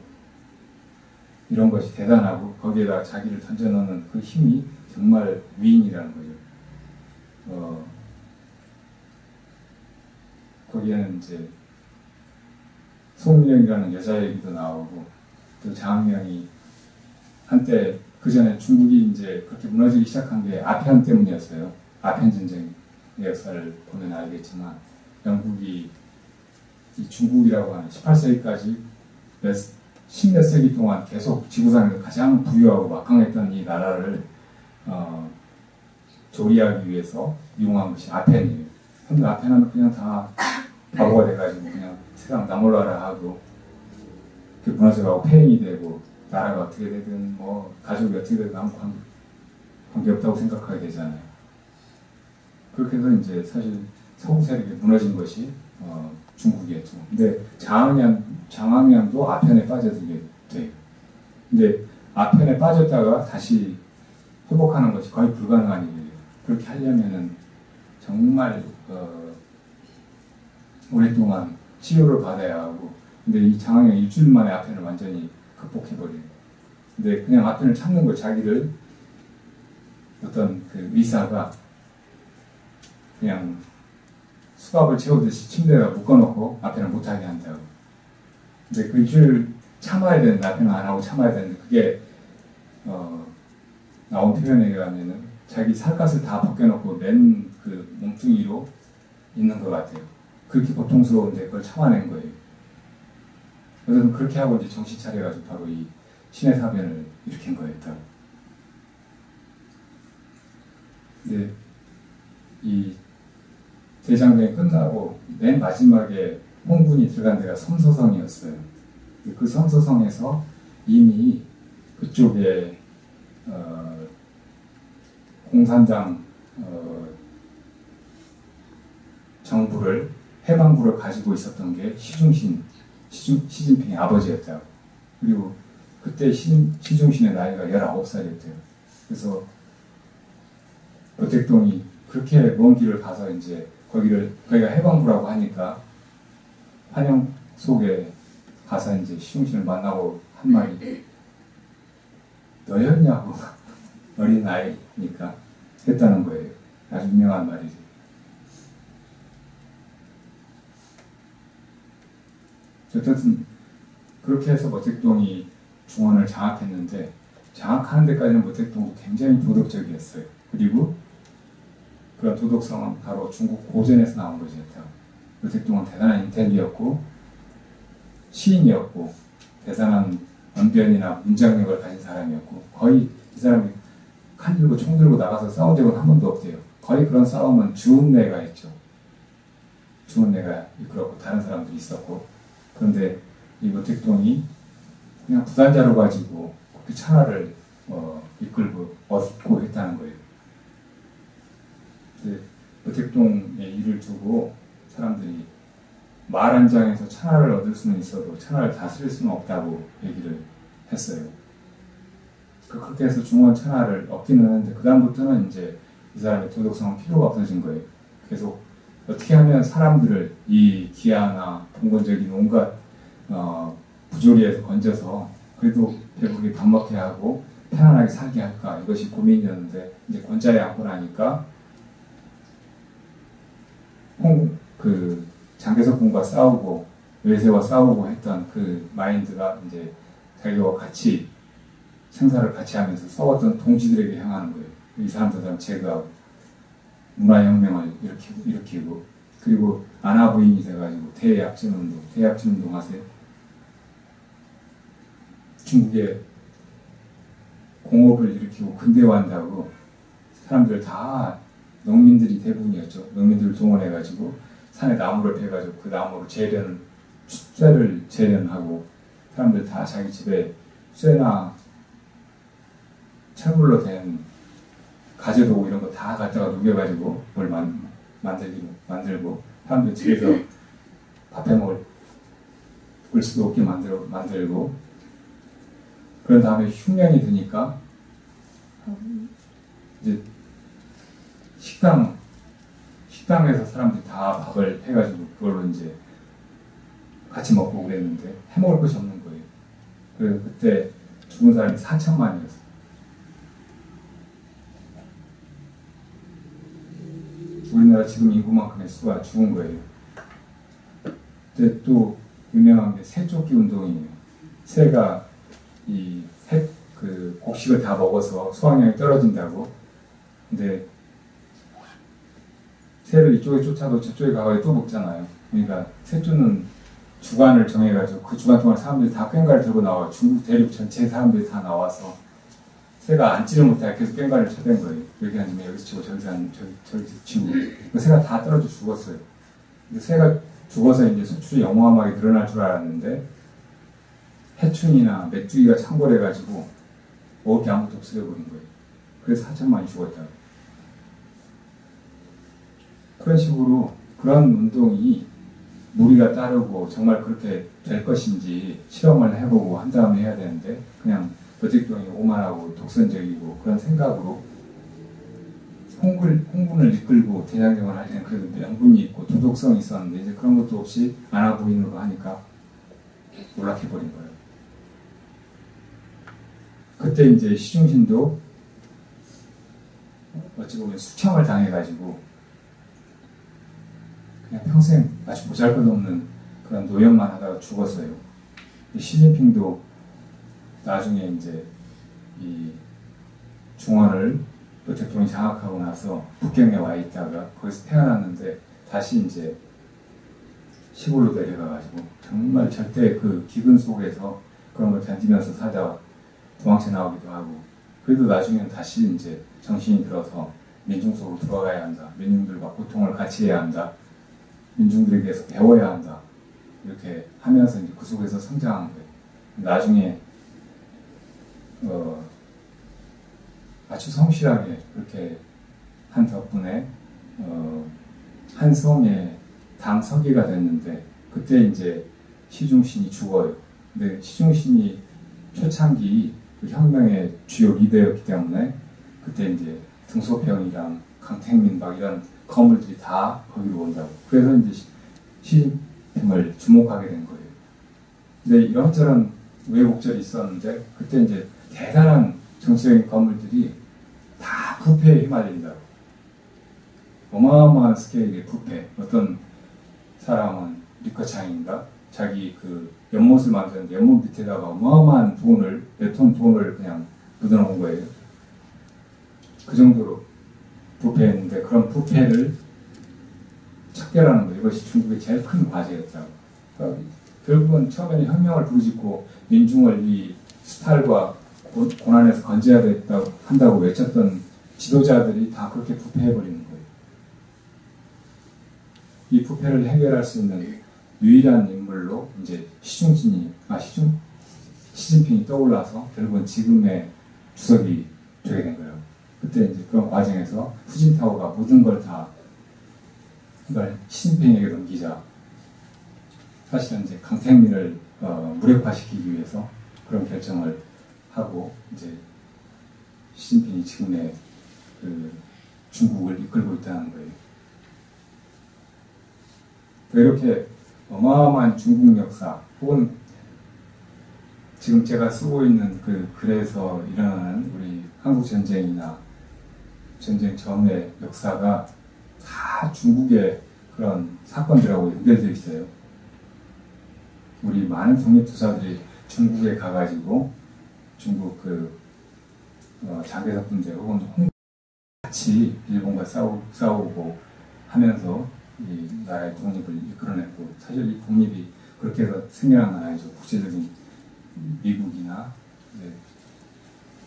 이런 것이 대단하고 거기에다 자기를 던져넣는 그 힘이 정말 위인이라는 거죠. 거기에는 이제 송민영이라는 여자 얘기도 나오고 또 장학량이 한때 그 전에 중국이 이제 그렇게 무너지기 시작한 게 아편 때문이었어요. 아편 전쟁의 역사를 보면 알겠지만 영국이 이 중국이라고 하는 18세기까지 십몇 세기 동안 계속 지구상에서 가장 부유하고 막강했던 이 나라를 조리하기 위해서 이용한 것이 아펜이에요. 근데 아펜은 그냥 다 바보가 돼가지고 그냥 세상 나몰라라 하고 이렇게 무너져가고 폐행이 되고 나라가 어떻게 되든 뭐 가족이 어떻게 되든 아무 관계없다고 생각하게 되잖아요. 그렇게 해서 이제 사실 서구 세력이 무너진 것이 중국이었죠. 근데 장학량도 아편에 빠져들게 돼요. 근데 아편에 빠졌다가 다시 회복하는 것이 거의 불가능한 일이에요. 그렇게 하려면은 정말 오랫동안 치료를 받아야 하고, 근데 이 장학량이 일주일 만에 아편을 완전히 극복해버려요. 근데 그냥 아편을 참는 거 자기를 어떤 그 의사가 그냥 수갑을 채우듯이 침대에다 묶어놓고 아편을 못하게 한다고. 근데 그 일주일 참아야 되는데 아편을 안 하고 참아야 되는데 그게 나온 표현에 의하면은 자기 살갗을 다 벗겨놓고 맨 그 몸뚱이로 있는 것 같아요. 그렇게 고통스러운데 그걸 참아낸 거예요. 그래서 그렇게 하고 이제 정신 차려가지고 바로 이 신의 사변을 일으킨 거였다. 근데 이 대장경이 끝나고 맨 마지막에 홍군이 들어간 데가 섬서성이었어요. 그 섬서성에서 이미 그쪽에 공산당 정부를 해방부를 가지고 있었던 게 시진핑의 아버지였다고. 그리고 그때 시중신의 나이가 19살이었대요. 그래서 노택동이 그렇게 먼 길을 가서 이제 거기가 해방부라고 하니까 환영 속에 가서 이제 시중신을 만나고 한 말이 너였냐고 어린 아이니까 했다는 거예요. 아주 유명한 말이죠. 어쨌든 그렇게 해서 모택동이 중원을 장악했는데 장악하는 데까지는 모택동도 굉장히 도덕적이었어요. 그리고 그런 도덕성은 바로 중국 고전에서 나온 것이었다. 모택동은 대단한 인텔리였고 시인이었고 대단한 언변이나 문장력을 가진 사람이었고 거의 이 사람이 칼 들고 총 들고 나가서 싸운 적은 한 번도 없대요. 거의 그런 싸움은 주은내가 했죠. 주은내가 이끌었고 다른 사람들이 있었고 그런데 이 모택동이 그냥 부단자로 가지고 그 천하를 이끌고 얻고 했다는 거예요. 근데 모택동의 일을 두고 사람들이 말 한 장에서 천하를 얻을 수는 있어도 천하를 다스릴 수는 없다고 얘기를 했어요. 그렇게 해서 중원 천하를 얻기는 했는데 그 다음부터는 이제 이 사람의 도덕성은 필요가 없어진 거예요. 계속 어떻게 하면 사람들을 이 기아나 봉건적인 온갖 부조리에서 건져서 그래도 배부르게 밥 먹게 하고 편안하게 살게 할까 이것이 고민이었는데 이제 권자에 앉고 나니까 장개석 공과 싸우고 외세와 싸우고 했던 그 마인드가 이제 자기와 같이 생사를 같이 하면서 싸웠던 동지들에게 향하는 거예요. 이 사람들 제거하고 문화혁명을 일으키고 그리고 아나부인이 돼가지고 대약진운동 하세요. 중국에 공업을 일으키고 근대화한다고 사람들 다 농민들이 대부분이었죠. 농민들을 동원해가지고 산에 나무를 베가지고 그 나무로 쇠를 재련하고 사람들 다 자기 집에 쇠나 철물로 된 가재도구 이런 거 다 갖다가 녹여가지고 뭘 만들고 사람들 집에서 밥해 먹을 수도 없게 만들고 그런 다음에 흉년이 드니까 이제 식당에서 사람들이 다 밥을 해가지고 그걸로 이제 같이 먹고 그랬는데 해먹을 것이 없는 거예요. 그래서 그때 죽은 사람이 4천만이었어요. 우리나라 지금 인구만큼의 수가 죽은 거예요. 근데 또 유명한 게 새쫓기 운동이에요. 새가 그 곡식을 다 먹어서 수확량이 떨어진다고. 근데 새를 이쪽에 쫓아도 저쪽에 가가지고 또 먹잖아요. 그러니까 새쫓는 주간을 정해가지고 그 주간 동안 사람들이 다 꽹과를 들고 나와. 중국 대륙 전체 사람들이 다 나와서 새가 앉지를 못하게 계속 꽹과를 쳐댄 거예요. 여기 앉으면 여기서 치고 저기서 치고. 그 새가 다 떨어져 죽었어요. 근데 새가 죽어서 이제 수출이 영호함하게 늘어날 줄 알았는데 해충이나 메뚜기가 창궐해가지고 먹을 게 아무것도 없어져버린 거예요. 그래서 4천만이 죽었다고. 그런 식으로 그런 운동이 무리가 따르고 정말 그렇게 될 것인지 실험을 해보고 한 다음에 해야 되는데 그냥 버직동이 오만하고 독선적이고 그런 생각으로 홍군을 이끌고 대장경을 할 때는 그래도 명분이 있고 도덕성이 있었는데 이제 그런 것도 없이 안하부인으로 하니까 몰락해버린 거예요. 그때 이제 시중신도 어찌 보면 수청을 당해가지고 그냥 평생 아주 보잘것없는 그런 노역만 하다가 죽었어요. 시진핑도 나중에 이제 이 중원을 대통령이 장악하고 나서 북경에 와 있다가 거기서 태어났는데 다시 이제 시골로 내려가가지고 정말 절대 그 기근 속에서 그런 걸 견디면서 살다가 도망쳐 나오기도 하고 그래도 나중에는 다시 이제 정신이 들어서 민중 속으로 들어가야 한다. 민중들과 고통을 같이 해야 한다. 민중들에게서 배워야 한다. 이렇게 하면서 이제 그 속에서 성장한 거예요. 나중에 아주 성실하게 그렇게 한 덕분에 한 성의 당서기가 됐는데 그때 이제 시중신이 죽어요. 근데 시중신이 초창기 그 혁명의 주요 리더였기 때문에 그때 이제 등소평이랑 강택민 막 이런 거물들이 다 거기로 온다고. 그래서 이제 시진핑을 주목하게 된 거예요. 근데 이런저런 우여곡절이 있었는데 그때 이제 대단한 정치적인 건물들이 다 부패에 휘말린다고. 어마어마한 스케일의 부패. 어떤 사람은 리커창인가? 자기 그 연못을 만드는데 연못 밑에다가 어마어마한 돈을, 몇 톤 돈을 그냥 묻어놓은 거예요. 그 정도로 부패했는데 그런 부패를 척결하는 거 이것이 중국의 제일 큰 과제였다고. 그러니까 결국은 처음에는 혁명을 부르짖고 민중을 이 수탈과 고난에서 건져야 한다고 외쳤던 지도자들이 다 그렇게 부패해버리는 거예요. 이 부패를 해결할 수 있는 유일한 인물로 이제 시진핑이 떠올라서 결국은 지금의 주석이 되게 된 거예요. 그때 이제 그런 과정에서 후진타오가 모든 걸 다 이걸 시진핑에게 넘기자. 사실은 이제 강택민을 무력화시키기 위해서 그런 결정을 하고 이제 시진핑이 지금의 그 중국을 이끌고 있다는 거예요. 이렇게 어마어마한 중국 역사 혹은 지금 제가 쓰고 있는 그 글에서 일어나는 우리 한국 전쟁이나 전쟁 전의 역사가 다 중국의 그런 사건들하고 연결되어 있어요. 우리 많은 독립투사들이 중국에 가가지고 중국 그 장개석 분제 혹은 홍 같이 일본과 싸우고 하면서 이 나라의 독립을 이끌어냈고 사실 이 독립이 그렇게 해서 생겨난 건 아니죠. 국제적인 미국이나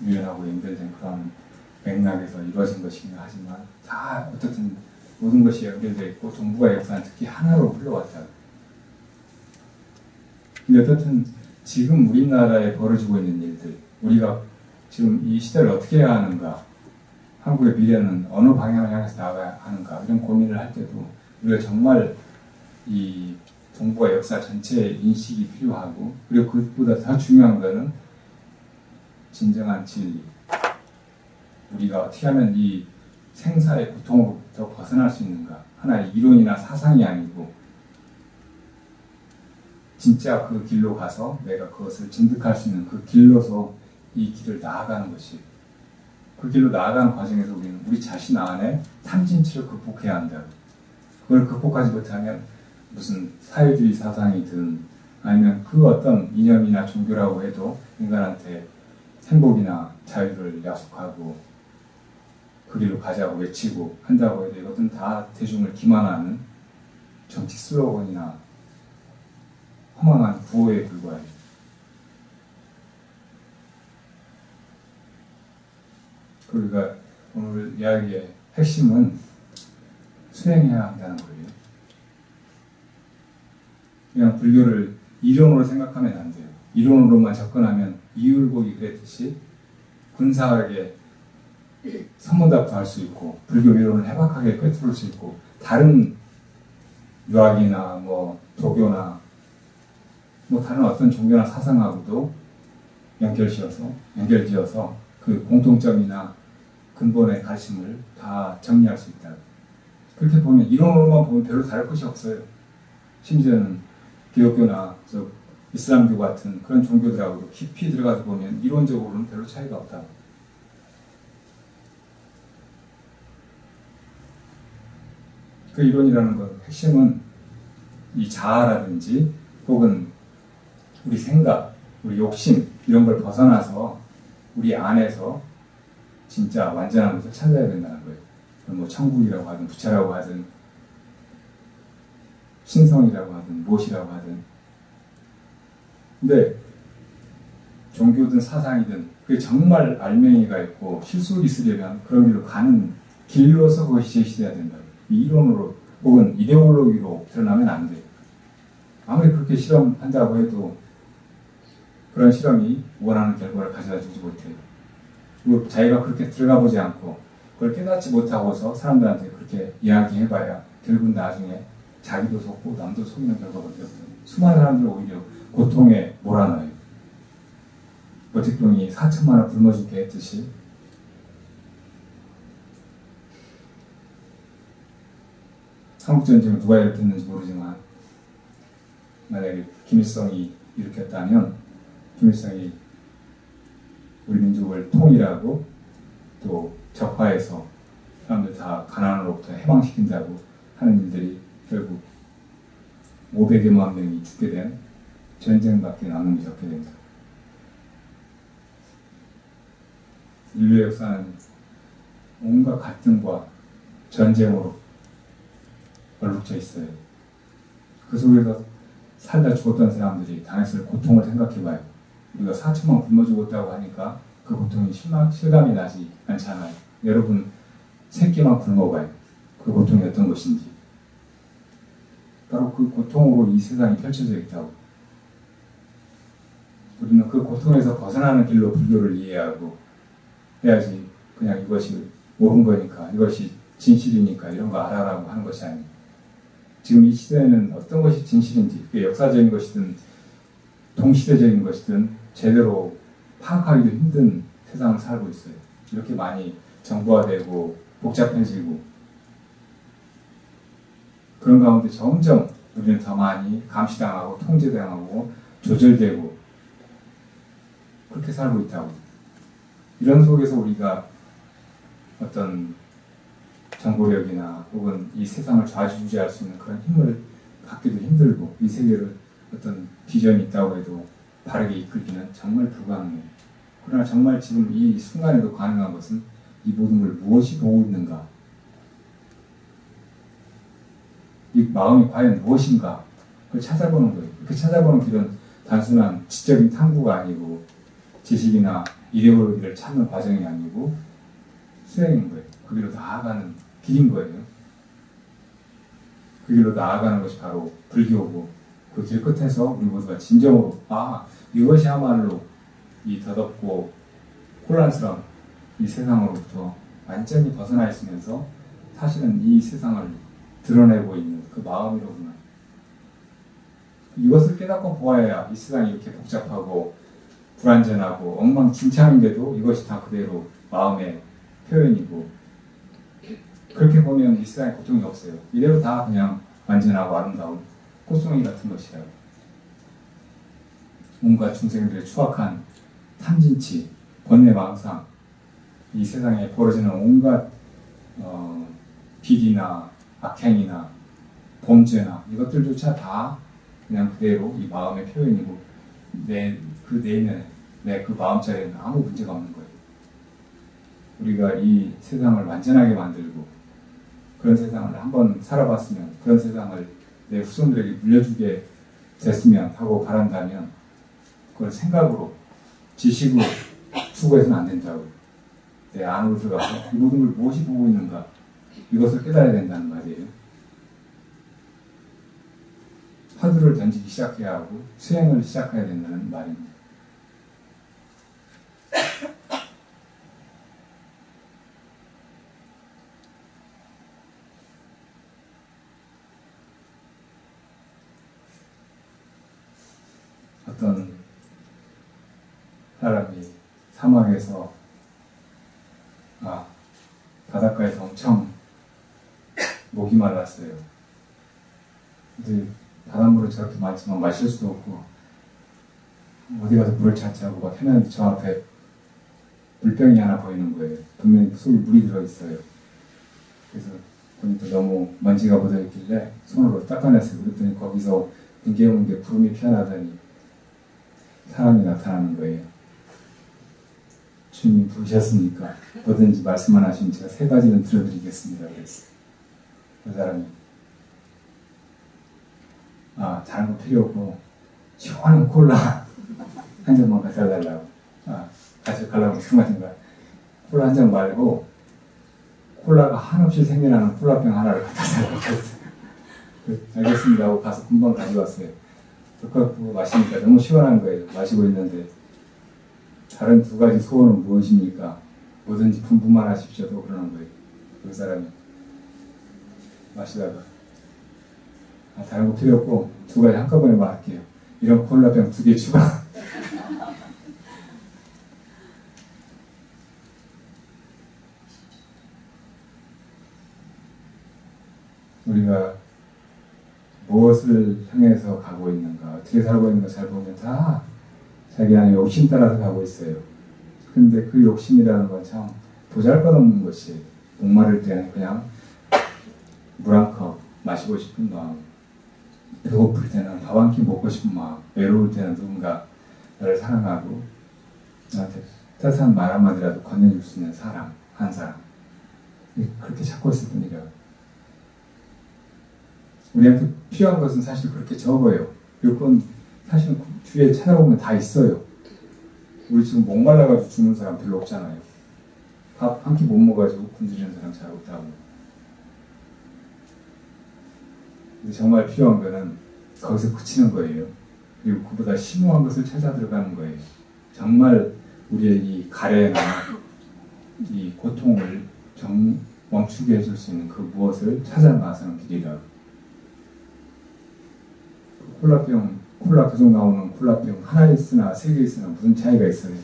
유엔하고 연결된 그런 맥락에서 이루어진 것이긴 하지만 다 어쨌든 모든 것이 연결되어 있고 동북아 역사는 특히 하나로 흘러왔다. 근데 어쨌든 지금 우리나라에 벌어지고 있는 일들 우리가 지금 이 시대를 어떻게 해야 하는가 한국의 미래는 어느 방향을 향해서 나가야 하는가 이런 고민을 할 때도 우리가 정말 이 동북아 역사 전체의 인식이 필요하고 그리고 그것보다 더 중요한 것은 진정한 진리. 우리가 어떻게 하면 이 생사의 고통으로부터 벗어날 수 있는가. 하나의 이론이나 사상이 아니고 진짜 그 길로 가서 내가 그것을 진득할 수 있는 그 길로서 이 길을 나아가는 것이 그 길로 나아가는 과정에서 우리는 우리 자신 안에 탐진치를 극복해야 한다. 그걸 극복하지 못하면 무슨 사회주의 사상이든 아니면 그 어떤 이념이나 종교라고 해도 인간한테 행복이나 자유를 약속하고 그 길로 가자고 외치고 한다고 해도 이것은 다 대중을 기만하는 정치 슬로건이나 허망한 구호에 불과해요. 그러니까 오늘 이야기의 핵심은 수행해야 한다는 거예요. 그냥 불교를 이론으로 생각하면 안 돼요. 이론으로만 접근하면 이율곡이 그랬듯이 근사하게 선문답도 할 수 있고 불교 이론을 해박하게 꿰뚫을 수 있고 다른 유학이나 뭐 도교나 뭐 다른 어떤 종교나 사상하고도 연결지어서 그 공통점이나 근본의 가르침을 다 정리할 수 있다. 그렇게 보면 이론으로만 보면 별로 다를 것이 없어요. 심지어는 기독교나 이슬람교 같은 그런 종교들하고도 깊이 들어가서 보면 이론적으로는 별로 차이가 없다. 그 이론이라는 것 핵심은 이 자아라든지 혹은 우리 생각, 우리 욕심 이런 걸 벗어나서 우리 안에서 진짜 완전한 것을 찾아야 된다는 거예요. 뭐 천국이라고 하든 부처라고 하든 신성이라고 하든 무엇이라고 하든 근데 종교든 사상이든 그게 정말 알맹이가 있고 실속이 있으려면 그런 길로 가는 길로서 그것이 제시돼야 된다. 이 이론으로 혹은 이데올로기로 드러나면 안 돼요. 아무리 그렇게 실험한다고 해도 그런 실험이 원하는 결과를 가져다 주지 못해요. 그리고 자기가 그렇게 들어가 보지 않고 그걸 깨닫지 못하고서 사람들한테 그렇게 이야기해봐야 결국은 나중에 자기도 속고 남도 속이는 결과가 되었어요. 수많은 사람들을 오히려 고통에 몰아넣어요. 모택동이 4천만 원 굶어 죽게 했듯이 한국전쟁을 누가 일으켰는지 모르지만 만약에 김일성이 일으켰다면 김일성이 우리 민족을 통일하고 또 적화해서 사람들 다 가난으로부터 해방시킨다고 하는 일들이 결국 500여만 명이 죽게 된 전쟁밖에 남은 게 적게 됩니다. 인류의 역사는 온갖 갈등과 전쟁으로 얼룩져 있어요. 그 속에서 살다 죽었던 사람들이 당했을 고통을 생각해봐요. 우리가 4천만 굶어 죽었다고 하니까 그 고통이 실감이 나지 않잖아요. 여러분 세 끼만 굶어봐요. 그 고통이 어떤 것인지. 바로 그 고통으로 이 세상이 펼쳐져 있다고. 우리는 그 고통에서 벗어나는 길로 불교를 이해하고 해야지 그냥 이것이 옳은 거니까 이것이 진실이니까 이런 거 알아라고 하는 것이 아니에요. 지금 이 시대에는 어떤 것이 진실인지 그게 역사적인 것이든 동시대적인 것이든 제대로 파악하기도 힘든 세상을 살고 있어요. 이렇게 많이 정보화되고 복잡해지고 그런 가운데 점점 우리는 더 많이 감시당하고 통제당하고 조절되고 그렇게 살고 있다고. 이런 속에서 우리가 어떤 정보력이나 혹은 이 세상을 좌지우지할 수 있는 그런 힘을 갖기도 힘들고 이 세계를 어떤 비전이 있다고 해도 바르게 이끌기는 정말 불가능해요. 그러나 정말 지금 이 순간에도 가능한 것은 이 모든 걸 무엇이 보고 있는가, 이 마음이 과연 무엇인가 그걸 찾아보는 거예요. 그 찾아보는 길은 단순한 지적인 탐구가 아니고 지식이나 이데올로기를 찾는 과정이 아니고 수행인 거예요. 그 길로 나아가는 길인 거예요. 그 길로 나아가는 것이 바로 불교고 그 길 끝에서 우리 모두가 진정으로 이것이야말로 이 더덥고 혼란스러운 이 세상으로부터 완전히 벗어나 있으면서 사실은 이 세상을 드러내고 있는 그 마음이로구나. 이것을 깨닫고 보아야 이 세상이 이렇게 복잡하고 불완전하고 엉망진창인데도 이것이 다 그대로 마음의 표현이고, 그렇게 보면 이 세상에 고통이 없어요. 이대로 다 그냥 완전하고 아름다운 꽃송이 같은 것이라고. 온갖 중생들의 추악한 탐진치, 번뇌망상, 이 세상에 벌어지는 온갖 비리나 악행이나 범죄나 이것들조차 다 그냥 그대로 이 마음의 표현이고, 그 내면에, 내 그 마음자리에는 아무 문제가 없는 거예요. 우리가 이 세상을 완전하게 만들고 그런 세상을 한번 살아봤으면, 그런 세상을 내 후손들에게 물려주게 됐으면 하고 바란다면, 그걸 생각으로, 지식으로 추구해서는 안 된다고. 내 안으로 들어가서 이 모든 걸 무엇이 보고 있는가, 이것을 깨달아야 된다는 말이에요. 화두를 던지기 시작해야 하고 수행을 시작해야 된다는 말입니다. 어떤 사람이 사막에서 바닷가에서 엄청 목이 말랐어요. 근데 바닷물을 저렇게 많지만 마실 수도 없고 어디 가서 물을 찾자고 막 헤매는데 저 앞에 물병이 하나 보이는 거예요. 분명히 속에 물이 들어있어요. 그래서 보니까 너무 먼지가 묻어있길래 손으로 닦아냈어요. 그랬더니 거기서 뭉게뭉게 구름이 피어나더니 사람이 나타나는 거예요. 주님 부르셨습니까? 뭐든지 말씀만 하시면 제가 3가지는 들어드리겠습니다. 그랬어요. 그 사람이 다른 거 필요 없고 시원한 콜라 한 잔만 갖다 달라고. 가져가려고 생각하신 거야. 콜라 한 잔 말고 콜라가 한없이 생겨나는 콜라병 하나를 갖다 달라고 했어요. 알겠습니다 하고 가서 금방 가져왔어요. 그거 마시니까 너무 시원한 거예요. 마시고 있는데 다른 2가지 소원은 무엇입니까? 뭐든지 분부만 하십시오. 또 그러는 거예요. 그 사람이 마시다가 다른 거 필요 없고 2가지 한꺼번에 말할게요. 이런 콜라병 2개 추가. 우리가 무엇을 향해서 가고 있는가, 어떻게 살고 있는가 잘 보면 다 자기 안에 욕심 따라서 가고 있어요. 근데 그 욕심이라는 건 참 보잘것없는 것이에요. 목마를 때는 그냥 물 한 컵 마시고 싶은 마음, 배고플 때는 밥 한 끼 먹고 싶은 마음, 외로울 때는 누군가 나를 사랑하고 나한테 따뜻한 말 한마디라도 건네줄 수 있는 사람, 한 사람, 그렇게 찾고 있을 뿐이라. 우리한테 필요한 것은 사실 그렇게 적어요. 그건 사실 주위에 찾아보면 다 있어요. 우리 지금 목말라가지고 죽는 사람 별로 없잖아요. 밥 한 끼 못 먹어가지고 굶주리는 사람 잘 없다고. 근데 정말 필요한 거는 거기서 그치는 거예요. 그리고 그보다 심오한 것을 찾아 들어가는 거예요. 정말 우리의 이 가래나 이 고통을 멈추게 해줄 수 있는 그 무엇을 찾아 나서는 길이라고. 콜라 계속 나오는 콜라병 하나 있으나 3개 있으나 무슨 차이가 있어요?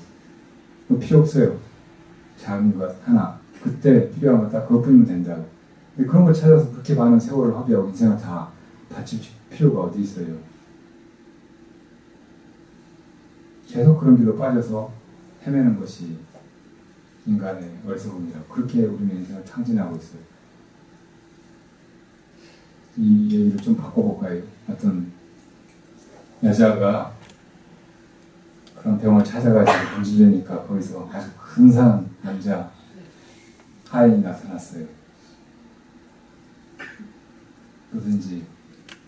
그거 필요 없어요. 작은 것 하나, 그때 필요한 거 딱 그것뿐이면 된다고. 근데 그런 걸 찾아서 그렇게 많은 세월을 허비하고 인생을 다 바칠 필요가 어디 있어요? 계속 그런 길로 빠져서 헤매는 것이 인간의 어리석음이라고. 그렇게 우리는 인생을 탕진하고 있어요. 이 얘기를 좀 바꿔볼까요? 어떤 여자가 그런 병을 찾아가지고 문질르니까 거기서 아주 근사한 남자 하인이 나타났어요. 뭐든지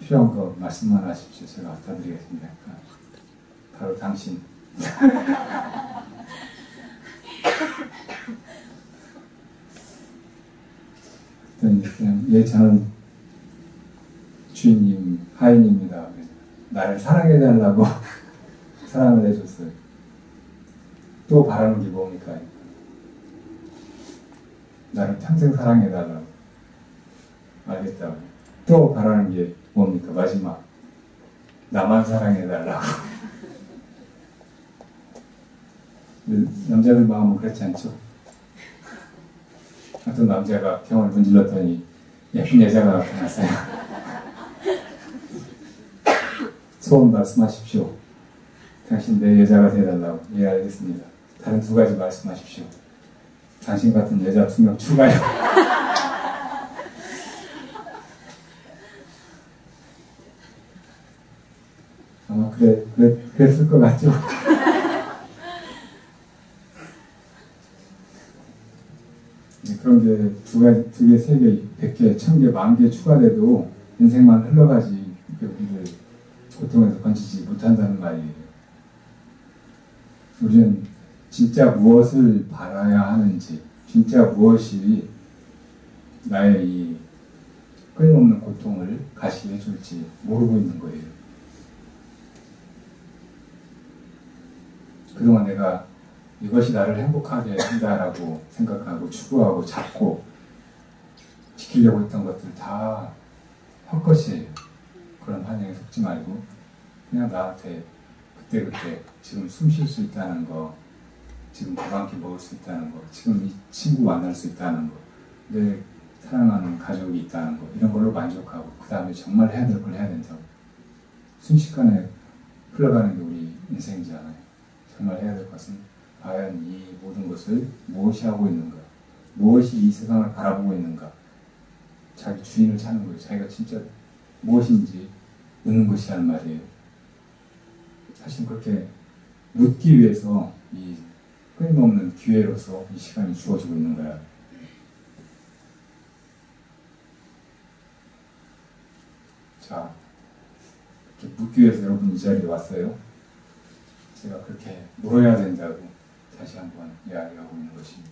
필요한 거 말씀만 하십시오. 제가 갖다 드리겠습니다. 바로 당신. 그랬더니 저는 주인님 하인입니다. 나를 사랑해달라고 사랑을 해줬어요. 또 바라는 게 뭡니까? 나를 평생 사랑해달라고. 알겠다고. 또 바라는 게 뭡니까? 마지막. 나만 사랑해달라고. 남자들 마음은 그렇지 않죠? 어떤 남자가 병을 문질렀더니 예쁜 여자가 나타났어요. 소원 말씀하십시오. 당신 내 여자가 되달라고. 예, 알겠습니다. 다른 두 가지 말씀하십시오. 당신 같은 여자 2명 추가요. 아마 그랬을 것 같죠? 그런 게 2개, 3개, 100개, 1000개, 10,000개 추가돼도 인생만 흘러가지 우리를 고통에서 건지지 못한다는 말이에요. 우리는 진짜 무엇을 바라야 하는지, 진짜 무엇이 나의 이 끊임없는 고통을 가시해 줄지 모르고 있는 거예요. 그동안 내가 이것이 나를 행복하게 한다라고 생각하고 추구하고 잡고 지키려고 했던 것들 다 헛것이에요. 그런 환영에 속지 말고 그냥 나한테 그때그때 지금 숨 쉴 수 있다는 거, 지금 밥 한 끼 먹을 수 있다는 거, 지금 이 친구 만날 수 있다는 거, 내 사랑하는 가족이 있다는 거, 이런 걸로 만족하고 그 다음에 정말 해야 될 걸 해야 된다고. 순식간에 흘러가는 게 우리 인생이잖아요. 정말 해야 될 것은 과연 이 모든 것을 무엇이 하고 있는가, 무엇이 이 세상을 바라보고 있는가, 자기 주인을 찾는 거예요. 자기가 진짜 무엇인지 묻는 것이라는 말이에요. 사실 그렇게 묻기 위해서 이 끊임없는 기회로서 이 시간이 주어지고 있는 거야. 자, 이렇게 묻기 위해서 여러분 이 자리에 왔어요. 제가 그렇게 물어야 된다고 다시 한번 이야기하고 있는 것입니다.